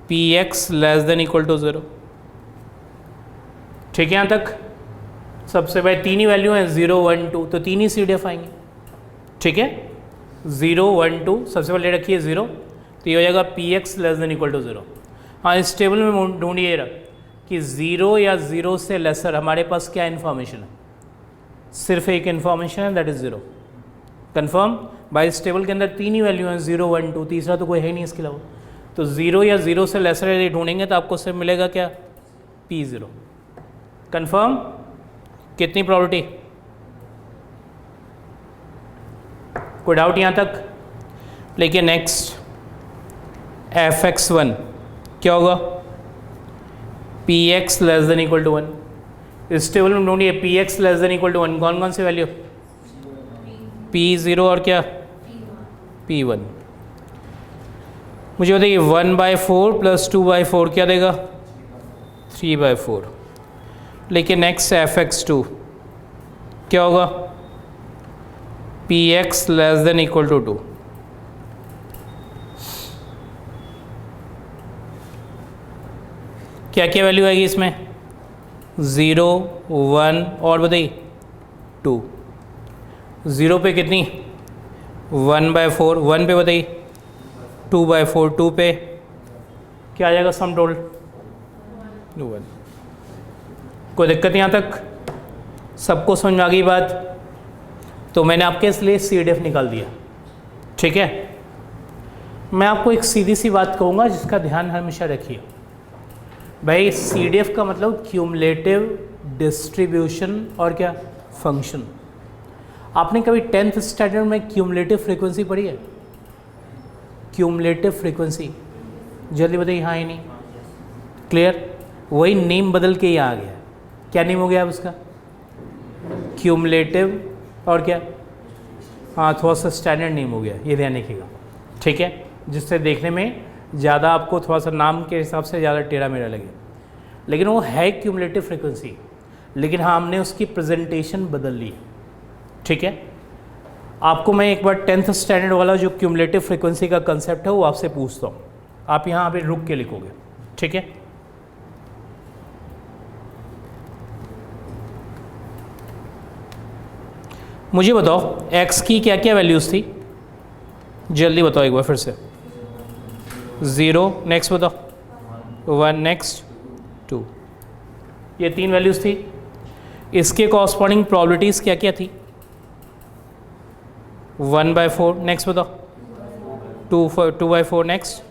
P x less than equal to 0। ठीक है यहाँ तक? सबसे पहले तीन ही वैल्यू हैं 0, 1, 2, तो तीन ही CDF आएंगे। ठीक है, 0, 1, 2 सबसे पहले रखिए 0, तो ये हो जाएगा P x less than equal to 0। हाँ, इस टेबल में ढूंढिए कि 0 या 0 से लेसर हमारे पास क्या इन्फॉर्मेशन है? सिर्फ एक इन्फॉर्मेशन है, दैट इज़ 0। कंफर्म? भाई इस टेबल के अंदर तीन ही वैल्यू हैं 0, 1, 2, तीसरा तो कोई है नहीं इसके अलावा। तो 0 या 0 से लेसर यदि ढूंढेंगे तो आपको सिर्फ मिलेगा क्या? P0। कंफर्म? कितनी प्रोबेबिलिटी? कोई डाउट यहाँ तक? लेकिन नेक्स्ट fx1 क्या होगा? px less than equal to 1। इस टेबल में ढूंढिए px less than equal to 1 कौन कौन से वैल्यू? p0 और क्या? p1। मुझे बताइए 1/4 प्लस 2/4 क्या देगा? 3/4। लेकिन नेक्स्ट fx2 क्या होगा? px less than equal to 2। क्या क्या वैल्यू आएगी इसमें? 0, 1 और बताइए 2। 0 पे कितनी? 1/4। 1 पे बताइए 2/4। 2 पे क्या आ जाएगा सम टोटल? 1। कोई दिक्कत यहाँ तक? सबको समझ में आ गई बात? तो मैंने आपके इसलिए CDF निकाल दिया। ठीक है, मैं आपको एक सीधी सी बात कहूँगा जिसका ध्यान हमेशा रखिए। भाई CDF का मतलब क्यूमुलेटिव डिस्ट्रीब्यूशन और क्या फंक्शन। आपने कभी 10th स्टैंडर्ड में क्यूमुलेटिव फ्रीक्वेंसी पढ़ी है? क्यूमुलेटिव फ्रीक्वेंसी जल्दी बताइए। हाँ ही नहीं? क्लियर? वही नेम बदल के यहाँ आ गया। क्या नेम हो गया अब उसका? क्यूमुलेटिव और क्या? हाँ, थोड़ा सा स्टैंडर्ड नेम हो गया, ये ध्यान रखिएगा। ठीक है, जिससे देखने में ज़्यादा आपको थोड़ा सा नाम के हिसाब से ज़्यादा टेढ़ा मेढ़ा लगे, लेकिन वो है क्यूमुलेटिव फ्रीक्वेंसी। लेकिन हाँ, हमने उसकी प्रेजेंटेशन बदल ली। ठीक है, आपको मैं एक बार 10th स्टैंडर्ड वाला जो क्यूमुलेटिव फ्रीक्वेंसी का कंसेप्ट है वो आपसे पूछता हूँ, आप यहाँ पे रुक के लिखोगे। ठीक है, मुझे बताओ x की क्या क्या वैल्यूज़ थी, जल्दी बताओ एक बार फिर से। 0, नेक्स्ट बताओ 1, नेक्स्ट 2, ये 3 वैल्यूज़ थी। इसके कॉरस्पॉन्डिंग प्रोबेबिलिटीज़ क्या क्या थी? 1/4, नेक्स्ट बताओ 2/4, नेक्स्ट।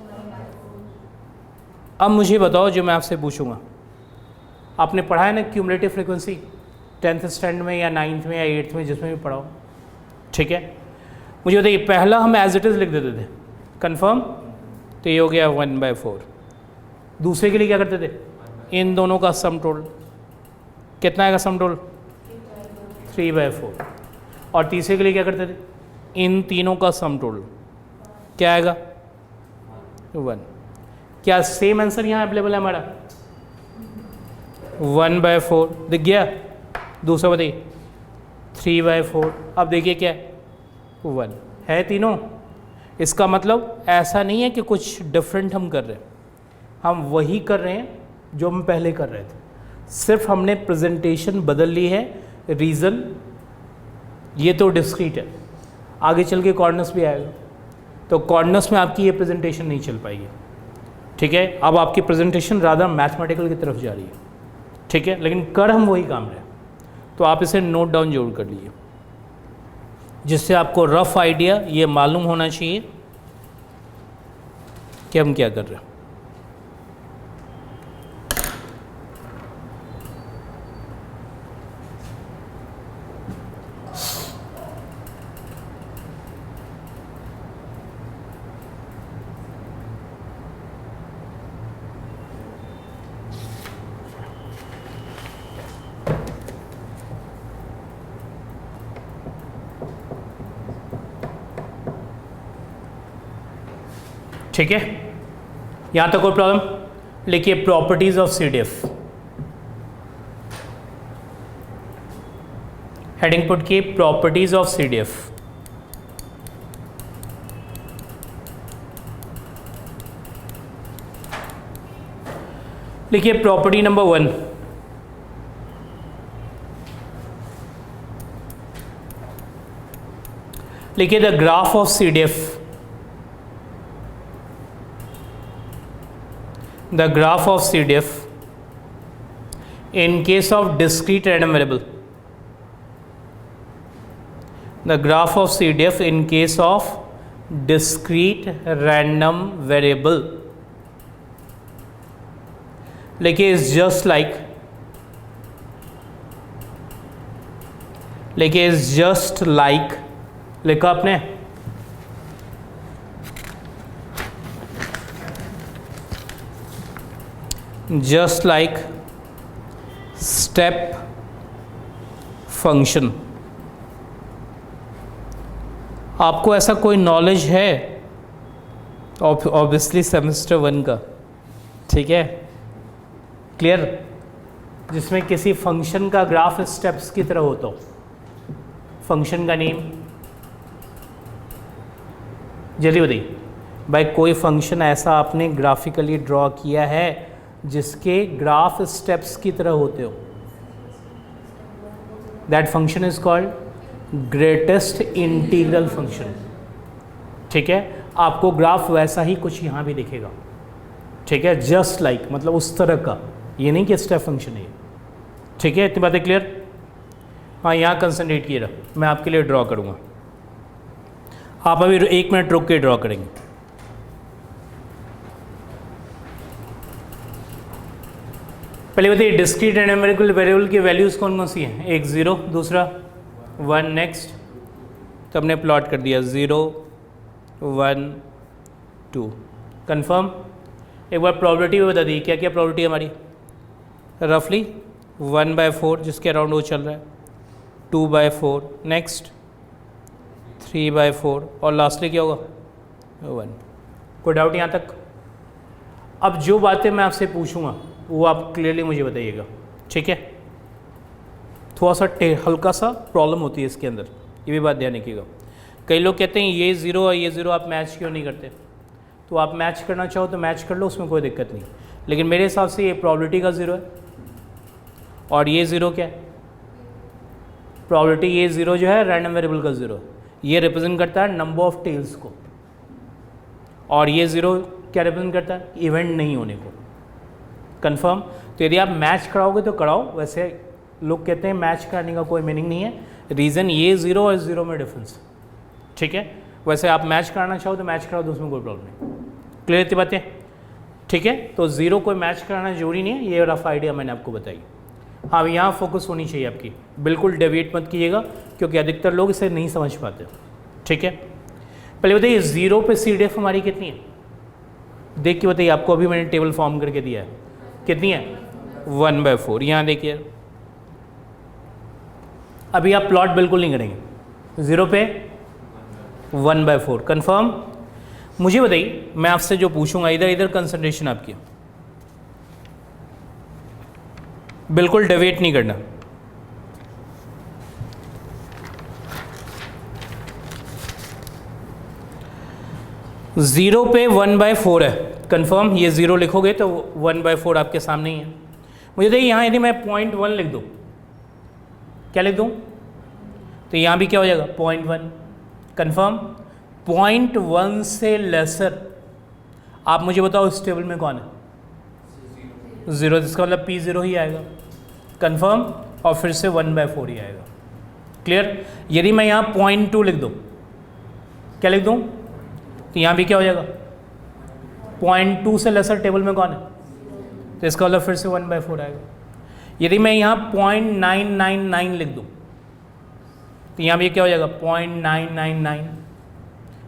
अब मुझे बताओ जो मैं आपसे पूछूंगा, आपने पढ़ा है ना क्यूमुलेटिव फ्रीक्वेंसी 10th स्टैंडर्ड में या 9th में या 8th में, जिसमें भी पढ़ाओ, ठीक है। मुझे बताइए, पहला हम एज इट इज़ लिख देते थे कंफर्म, तो ये हो गया 1/4। दूसरे के लिए क्या करते थे? इन दोनों का सम टोटल कितना आएगा? Sum total 3/4। और तीसरे के लिए क्या करते थे? इन तीनों का सम टोटल क्या आएगा? 1। क्या सेम आंसर यहाँ अवेलेबल है हमारा? 1/4 दिख गया। दूसरा बताइए 3/4। अब देखिए क्या है? 1 है तीनों। इसका मतलब ऐसा नहीं है कि कुछ डिफरेंट हम कर रहे हैं, हम वही कर रहे हैं जो हम पहले कर रहे थे, सिर्फ हमने प्रेजेंटेशन बदल ली है। रीज़न ये तो डिस्क्रीट है, आगे चल के कॉर्नर्स भी आएगा, तो कॉर्नर्स में आपकी ये प्रेजेंटेशन नहीं चल पाएगी, ठीक है। अब आपकी प्रेजेंटेशन ज़्यादा मैथमेटिकल की तरफ जा रही है, ठीक है, लेकिन कर हम वही काम रहे। तो आप इसे नोट डाउन जरूर कर लीजिए, जिससे आपको रफ आइडिया ये मालूम होना चाहिए कि हम क्या कर रहे हैं। ठीक है, यहाँ तक कोई प्रॉब्लम? लिखिए properties of CDF, heading put की प्रॉपर्टीज ऑफ CDF। लिखिए प्रॉपर्टी नंबर 1, लिखिए the graph of CDF, the graph of CDF in case of discrete random variable, the graph of CDF in case of discrete random variable, like is just like, लिखा आपने, just like step function। आपको ऐसा कोई नॉलेज है ऑब्वियसली सेमेस्टर 1 का, ठीक है, क्लियर, जिसमें किसी फंक्शन का ग्राफ स्टेप्स की तरह होता हो। फंक्शन का नेम जल्दी बताइए भाई, कोई फंक्शन ऐसा आपने ग्राफिकली ड्रॉ किया है जिसके ग्राफ स्टेप्स की तरह होते हो? That function is called greatest integral function, ठीक है। आपको ग्राफ वैसा ही कुछ यहाँ भी दिखेगा, ठीक है, जस्ट लाइक मतलब उस तरह का, ये नहीं कि स्टेप फंक्शन है, ठीक है। इतनी बातें क्लियर? हाँ, यहाँ कंसंट्रेट किए रहा, मैं आपके लिए ड्रॉ करूँगा, आप अभी 1 मिनट रुक के ड्रॉ करेंगे। पहले बताइए डिस्क्रीट एंड न्यूमेरिकल वेरिएबल की वैल्यूज़ कौन कौन सी हैं? एक 0, दूसरा 1, नेक्स्ट। तो हमने प्लॉट कर दिया 0, 1, 2, कंफर्म। एक बार प्रॉपर्टी भी बता दी, क्या क्या प्रॉपर्टी हमारी? रफली 1/4 जिसके अराउंड वो चल रहा है, 2/4, नेक्स्ट 3/4 और लास्टली क्या होगा? 1। कोई डाउट यहाँ तक? अब जो बातें मैं आपसे पूछूंगा वो आप क्लियरली मुझे बताइएगा, ठीक है। थोड़ा सा हल्का सा प्रॉब्लम होती है इसके अंदर, ये भी बात ध्यान रखिएगा। कई लोग कहते हैं ये 0 और ये 0 आप मैच क्यों नहीं करते? तो आप मैच करना चाहो तो मैच कर लो, उसमें कोई दिक्कत नहीं, लेकिन मेरे हिसाब से ये प्रोबेबिलिटी का 0 है और ये 0 क्या है? प्रोबेबिलिटी ये ज़ीरो जो है रैंडम वेरिएबल का ज़ीरो, ये रिप्रेजेंट करता है नंबर ऑफ टेल्स को, और ये ज़ीरो क्या रिप्रेजेंट करता है, इवेंट नहीं होने को। कंफर्म। तो यदि आप मैच कराओगे तो कराओ, वैसे लोग कहते हैं मैच कराने का कोई मीनिंग नहीं है, रीज़न ये ज़ीरो और ज़ीरो में डिफरेंस, ठीक है। वैसे आप मैच कराना चाहो तो मैच कराओ, तो उसमें कोई प्रॉब्लम नहीं। क्लियर थी बातें, ठीक है। तो ज़ीरो कोई मैच कराना जरूरी नहीं है, ये रफ आइडिया मैंने आपको बताई। हाँ, यहाँ फोकस होनी चाहिए आपकी, बिल्कुल डेविएट मत कीजिएगा, क्योंकि अधिकतर लोग इसे नहीं समझ पाते, ठीक है। पहले बताइए ज़ीरो पे CDF हमारी कितनी है, देख के बताइए, आपको अभी मैंने टेबल फॉर्म करके दिया है, कितनी है 1/4। यहाँ देखिए, अभी आप प्लॉट बिल्कुल नहीं करेंगे, ज़ीरो पे 1/4। कंफर्म। मुझे बताइए, मैं आपसे जो पूछूंगा, इधर इधर कंसंट्रेशन आपकी, बिल्कुल डेविएट नहीं करना। ज़ीरो पे 1/4 है, कंफर्म। ये ज़ीरो लिखोगे तो 1/4 आपके सामने ही है। मुझे देखिए यहाँ यदि मैं 0.1 लिख दूँ, क्या लिख दूँ, तो यहाँ भी क्या हो जाएगा 0.1। कंफर्म। 0.1 से लेसर आप मुझे बताओ इस टेबल में कौन है, ज़ीरो, जिसका मतलब P0 ही आएगा। कंफर्म। और फिर से 1/4 ही आएगा। क्लियर। यदि मैं यहाँ 0.2 लिख दूँ, क्या लिख दूँ, तो यहाँ भी क्या हो जाएगा 0.2 से लेसर टेबल में कौन है, तो इसका मतलब फिर से 1/4 आएगा। यदि मैं यहाँ 0.999 लिख दूँ, तो यहाँ भी क्या हो जाएगा 0.999।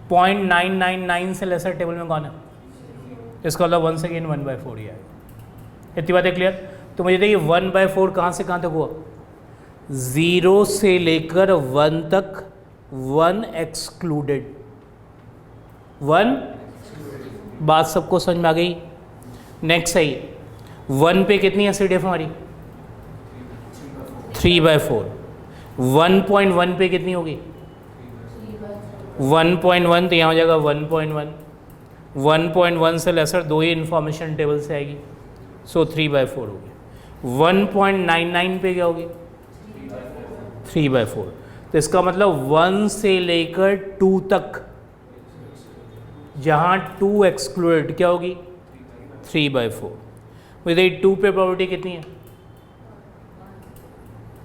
0.999 से लेसर टेबल में कौन है, इसका मतलब वंस अगेन 1/4 ही आएगा। इतनी बातें क्लियर। तो मुझे देखिए 1/4 कहाँ से कहाँ तक हुआ, 0 से लेकर 1 तक, 1 एक्सक्लूडेड, 1। बात सबको समझ में आ गई। नेक्स्ट सही, 1 पे कितनी है CDF हमारी 3/4। 1.1 पे कितनी होगी 1.1, तो यहाँ हो जाएगा 1.1। 1.1 से लेसर दो ही इंफॉर्मेशन टेबल से आएगी, सो 3/4 होगी। 1.99 पे क्या होगी 3/4। तो इसका मतलब 1 से लेकर 2 तक, जहाँ 2 एक्सक्लूडेड, क्या होगी 3/4। मुझे 2 पे प्रोबेबिलिटी कितनी है,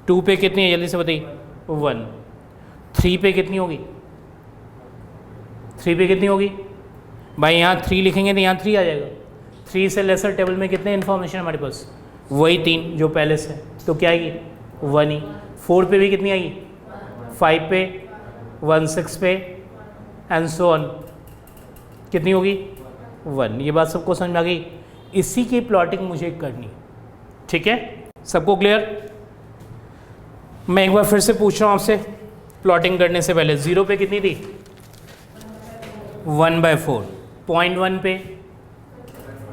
2 पे कितनी है जल्दी से बताइए 1। 3 पे कितनी होगी, 3 पे कितनी होगी भाई, यहाँ 3 लिखेंगे तो यहाँ 3 आ जाएगा। 3 से लेसर टेबल में कितने इन्फॉर्मेशन हमारे पास, वही 3 जो पहले से, तो क्या आएगी 1 ही। 4 पे भी कितनी आएगी, 5 पे, 1 6 पे, एंड सो ऑन, कितनी होगी 1। ये बात सबको समझ में आ गई। इसी की प्लॉटिंग मुझे करनी, ठीक है, सबको क्लियर। मैं एक बार फिर से पूछ रहा हूँ आपसे, प्लॉटिंग करने से पहले 0 पे कितनी थी 1/4, 0.1 पे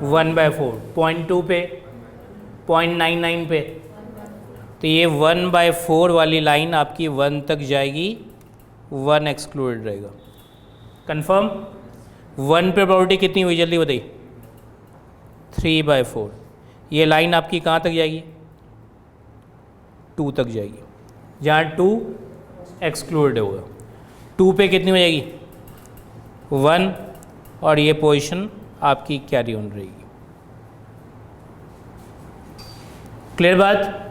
1/4, 0.2 पे 0.99 पे, तो ये 1/4 वाली लाइन आपकी 1 तक जाएगी, 1 एक्सक्लूडेड रहेगा। कंफर्म। 1 पे प्रोबेबिलिटी कितनी हुई जल्दी बताइए 3/4। ये लाइन आपकी कहाँ तक जाएगी 2 तक जाएगी, जहाँ 2 एक्सक्लूडेड होगा। 2 पे कितनी हो जाएगी 1, और ये पोजीशन आपकी कैरी ऑन रहेगी। क्लियर बात।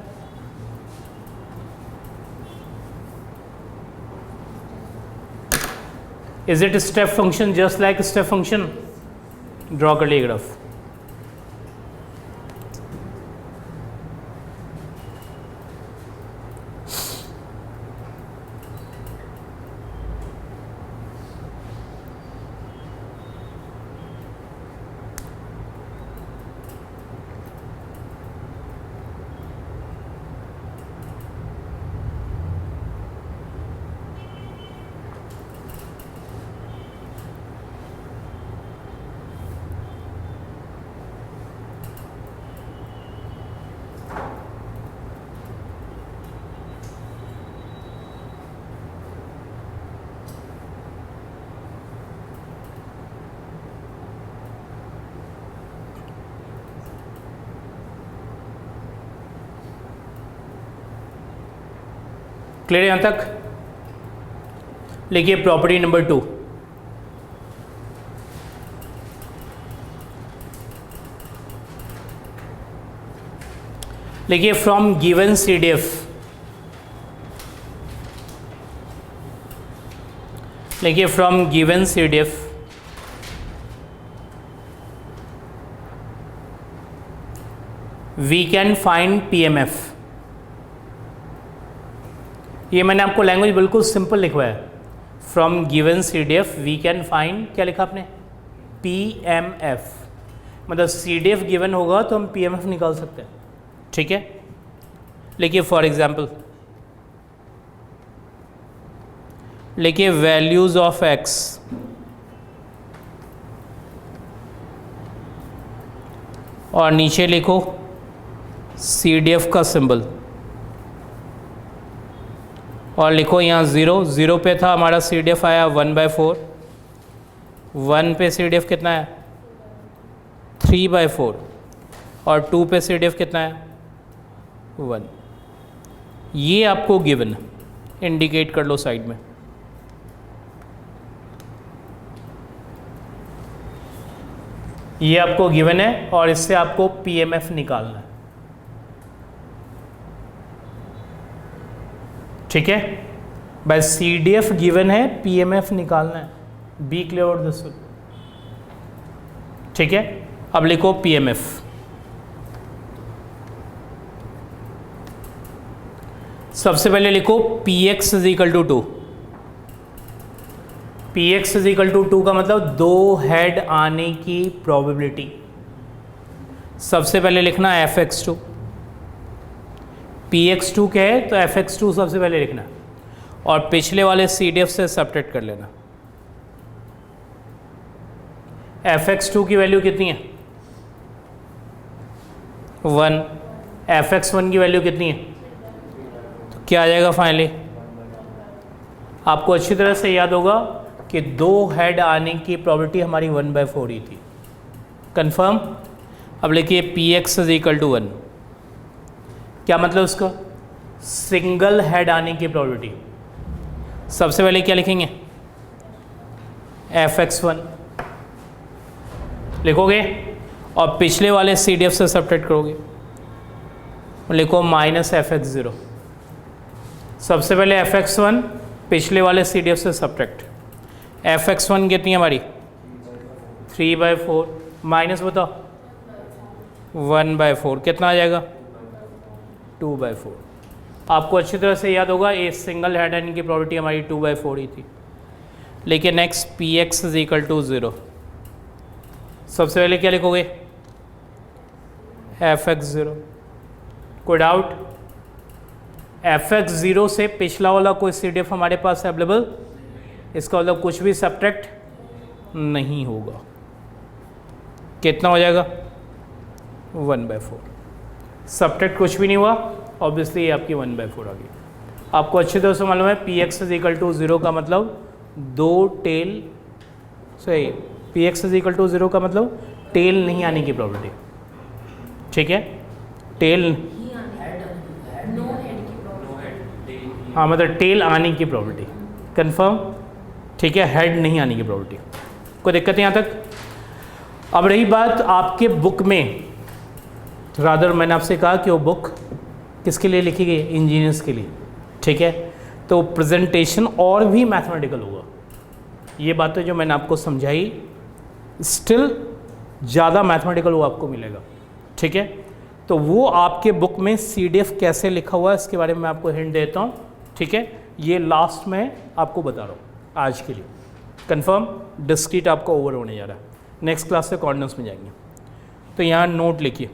Is it step function just like step function, draw कर लिए ग्राफ। क्लियर यहाँ तक? लिखिए प्रॉपर्टी नंबर 2, लिखिए फ्रॉम गिवन CDF, लिखिए from given CDF we can find PMF। ये मैंने आपको लैंग्वेज बिल्कुल सिंपल लिखवाया है। From given CDF we can find, क्या लिखा आपने? PMF। मतलब CDF गिवन होगा तो हम PMF निकाल सकते हैं, ठीक है? लिखिए फॉर एग्जाम्पल, लिखिए वैल्यूज ऑफ x और नीचे लिखो CDF का सिंबल और लिखो यहाँ 0 पे था हमारा CDF आया 1/4, 1 पे CDF कितना है 3/4 और 2 पे CDF कितना है 1। ये आपको गिवन इंडिकेट कर लो साइड में। ये आपको गिवन है और इससे आपको PMF निकालना है, ठीक है? भाई CDF गिवन है, PMF निकालना है। बी क्लियर और दिस, ठीक है? अब लिखो PMF। सबसे पहले लिखो Px = 2। Px = 2 का मतलब 2 हेड आने की प्रोबेबिलिटी। सबसे पहले लिखना Fx2। Px2 क्या है तो Fx2 सबसे पहले लिखना और पिछले वाले CDF से सब्ट्रैक्ट कर लेना। Fx2 की वैल्यू कितनी है 1, Fx1 की वैल्यू कितनी है, तो क्या आ जाएगा फाइनली? आपको अच्छी तरह से याद होगा कि 2 हेड आने की प्रोबेबिलिटी हमारी 1/4 ही थी। कंफर्म? अब लिखिए Px = 1। क्या मतलब उसका? सिंगल हेड आने की प्रोबेबिलिटी। सबसे पहले क्या लिखेंगे Fx1 लिखोगे और पिछले वाले CDF से सब्ट्रैक्ट करोगे, लिखो -Fx0। सबसे पहले Fx1 पिछले वाले CDF से सब्ट्रैक्ट। Fx1 कितनी है हमारी 3/4 माइनस बताओ 1/4 कितना आ जाएगा 2/4। आपको अच्छी तरह से याद होगा ये सिंगल हेड एंड की प्रोबेबिलिटी हमारी 2/4 ही थी। लेकिन नेक्स्ट Px = 0। सबसे पहले क्या लिखोगे Fx0। कोई डाउट? Fx0 से पिछला वाला कोई CDF हमारे पास अवेलेबल, इसका मतलब कुछ भी सब्ट्रैक्ट नहीं होगा। कितना हो जाएगा 1/4। सब्ट्रैक्ट कुछ भी नहीं हुआ, ऑब्वियसली ये आपकी 1/4 आ गई। आपको अच्छी तरह से मालूम है Px = 0 का मतलब 2 टेल, सही, Px = 0 का मतलब टेल नहीं आने की प्रोबेबिलिटी, ठीक है? टेल, हाँ मतलब टेल आने की प्रोबेबिलिटी। कंफर्म? ठीक है, हेड नहीं आने की प्रोबेबिलिटी। कोई दिक्कत है यहाँ तक? अब रही बात आपके बुक में, रादर मैंने आपसे कहा कि वो बुक किसके लिए लिखी गई? इंजीनियर्स के लिए, ठीक है? तो प्रेजेंटेशन और भी मैथमेटिकल होगा। ये बातें जो मैंने आपको समझाई स्टिल ज़्यादा मैथमेटिकल वो आपको मिलेगा, ठीक है? तो वो आपके बुक में CDF कैसे लिखा हुआ है इसके बारे में मैं आपको हिंट देता हूँ, ठीक है? ये लास्ट में आपको बता रहा हूँ आज के लिए। कंफर्म? डिस्क्रीट आपका ओवर होने जा रहा है, नेक्स्ट क्लास से कॉर्डिनेट्स में जाएंगे। तो यहाँ नोट लिखिए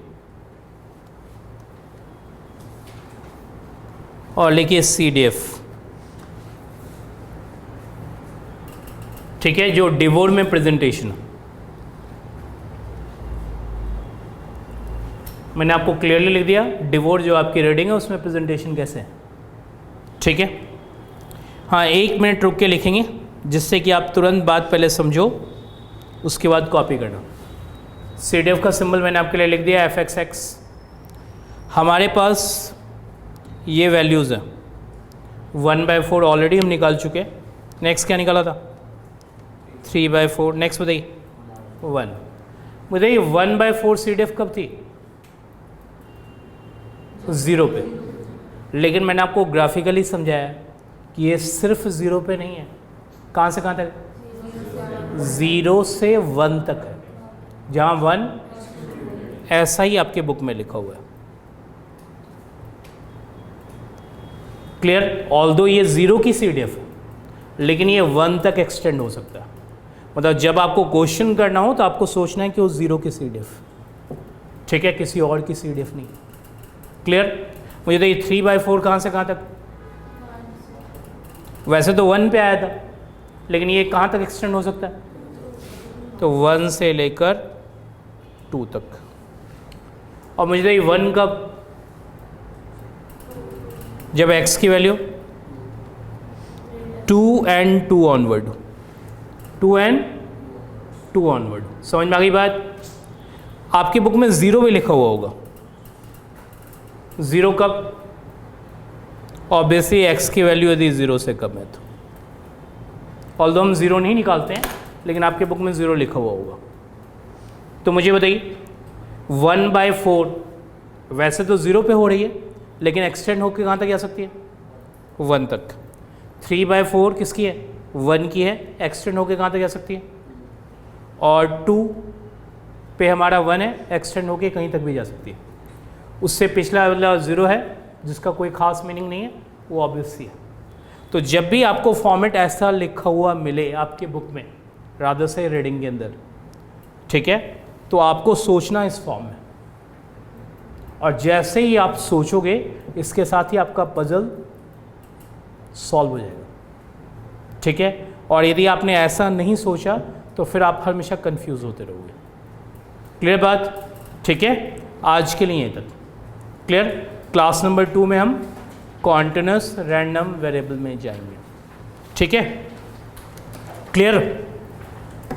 और लिखिए CDF, ठीक है? जो डिवोर में प्रेजेंटेशन, मैंने आपको क्लियरली लिख दिया। डिवोर जो आपकी रीडिंग है उसमें प्रेजेंटेशन कैसे है, ठीक है? हाँ, 1 मिनट रुक के लिखेंगे जिससे कि आप तुरंत बात पहले समझो, उसके बाद कॉपी करना। CDF का सिंबल मैंने आपके लिए लिख दिया Fxx। हमारे पास ये वैल्यूज़ हैं 1/4 ऑलरेडी हम निकाल चुके हैं। नेक्स्ट क्या निकाला था? 3/4। नेक्स्ट बताइए 1। बताइए 1/4 CDF कब थी? 0 पे। लेकिन मैंने आपको ग्राफिकली समझाया कि ये सिर्फ 0 पे नहीं है। कहाँ से कहाँ तक? 0 से 1 तक है, जहाँ 1 ऐसा ही आपके बुक में लिखा हुआ है। क्लियर? ऑल्दो ये 0 की CDF है, लेकिन ये 1 तक एक्सटेंड हो सकता है। मतलब जब आपको क्वेश्चन करना हो तो आपको सोचना है कि वो 0 की CDF, ठीक है, किसी और की CDF नहीं। क्लियर? मुझे तो ये 3/4 कहाँ से कहाँ तक? वैसे तो 1 पे आया था, लेकिन ये कहाँ तक एक्सटेंड हो सकता है? तो 1 से लेकर 2 तक। और मुझे तो ये 1 कब? जब x की value 2 and 2 onward, 2 and 2 onward. समझ में आ गई बात? आपकी बुक में 0 भी लिखा हुआ होगा। 0 कब? ऑब्वियसली x की वैल्यू यदि 0 से कम है तो। ऑल्दो हम 0 नहीं निकालते हैं, लेकिन आपके बुक में 0 लिखा हुआ होगा। तो मुझे बताइए 1/4 वैसे तो 0 पे हो रही है, लेकिन एक्सटेंड होकर कहाँ तक जा सकती है? 1 तक। 3/4 किसकी है? 1 की है, एक्सटेंड होकर कहाँ तक जा सकती है? और 2 पे हमारा 1 है, एक्सटेंड होकर कहीं तक भी जा सकती है। उससे पिछला वाला 0 है, जिसका कोई ख़ास मीनिंग नहीं है, वो ऑब्वियसली है। तो जब भी आपको फॉर्मेट ऐसा लिखा हुआ मिले आपके बुक में, रादर से रीडिंग के अंदर, ठीक है, तो आपको सोचना इस फॉर्म में, और जैसे ही आप सोचोगे इसके साथ ही आपका पजल सॉल्व हो जाएगा, ठीक है। और यदि आपने ऐसा नहीं सोचा तो फिर आप हमेशा कंफ्यूज होते रहोगे। क्लियर बात? ठीक है, आज के लिए तक क्लियर। क्लास नंबर 2 में हम कॉन्टिन्यूअस रैंडम वेरिएबल में जाएंगे, ठीक है। क्लियर?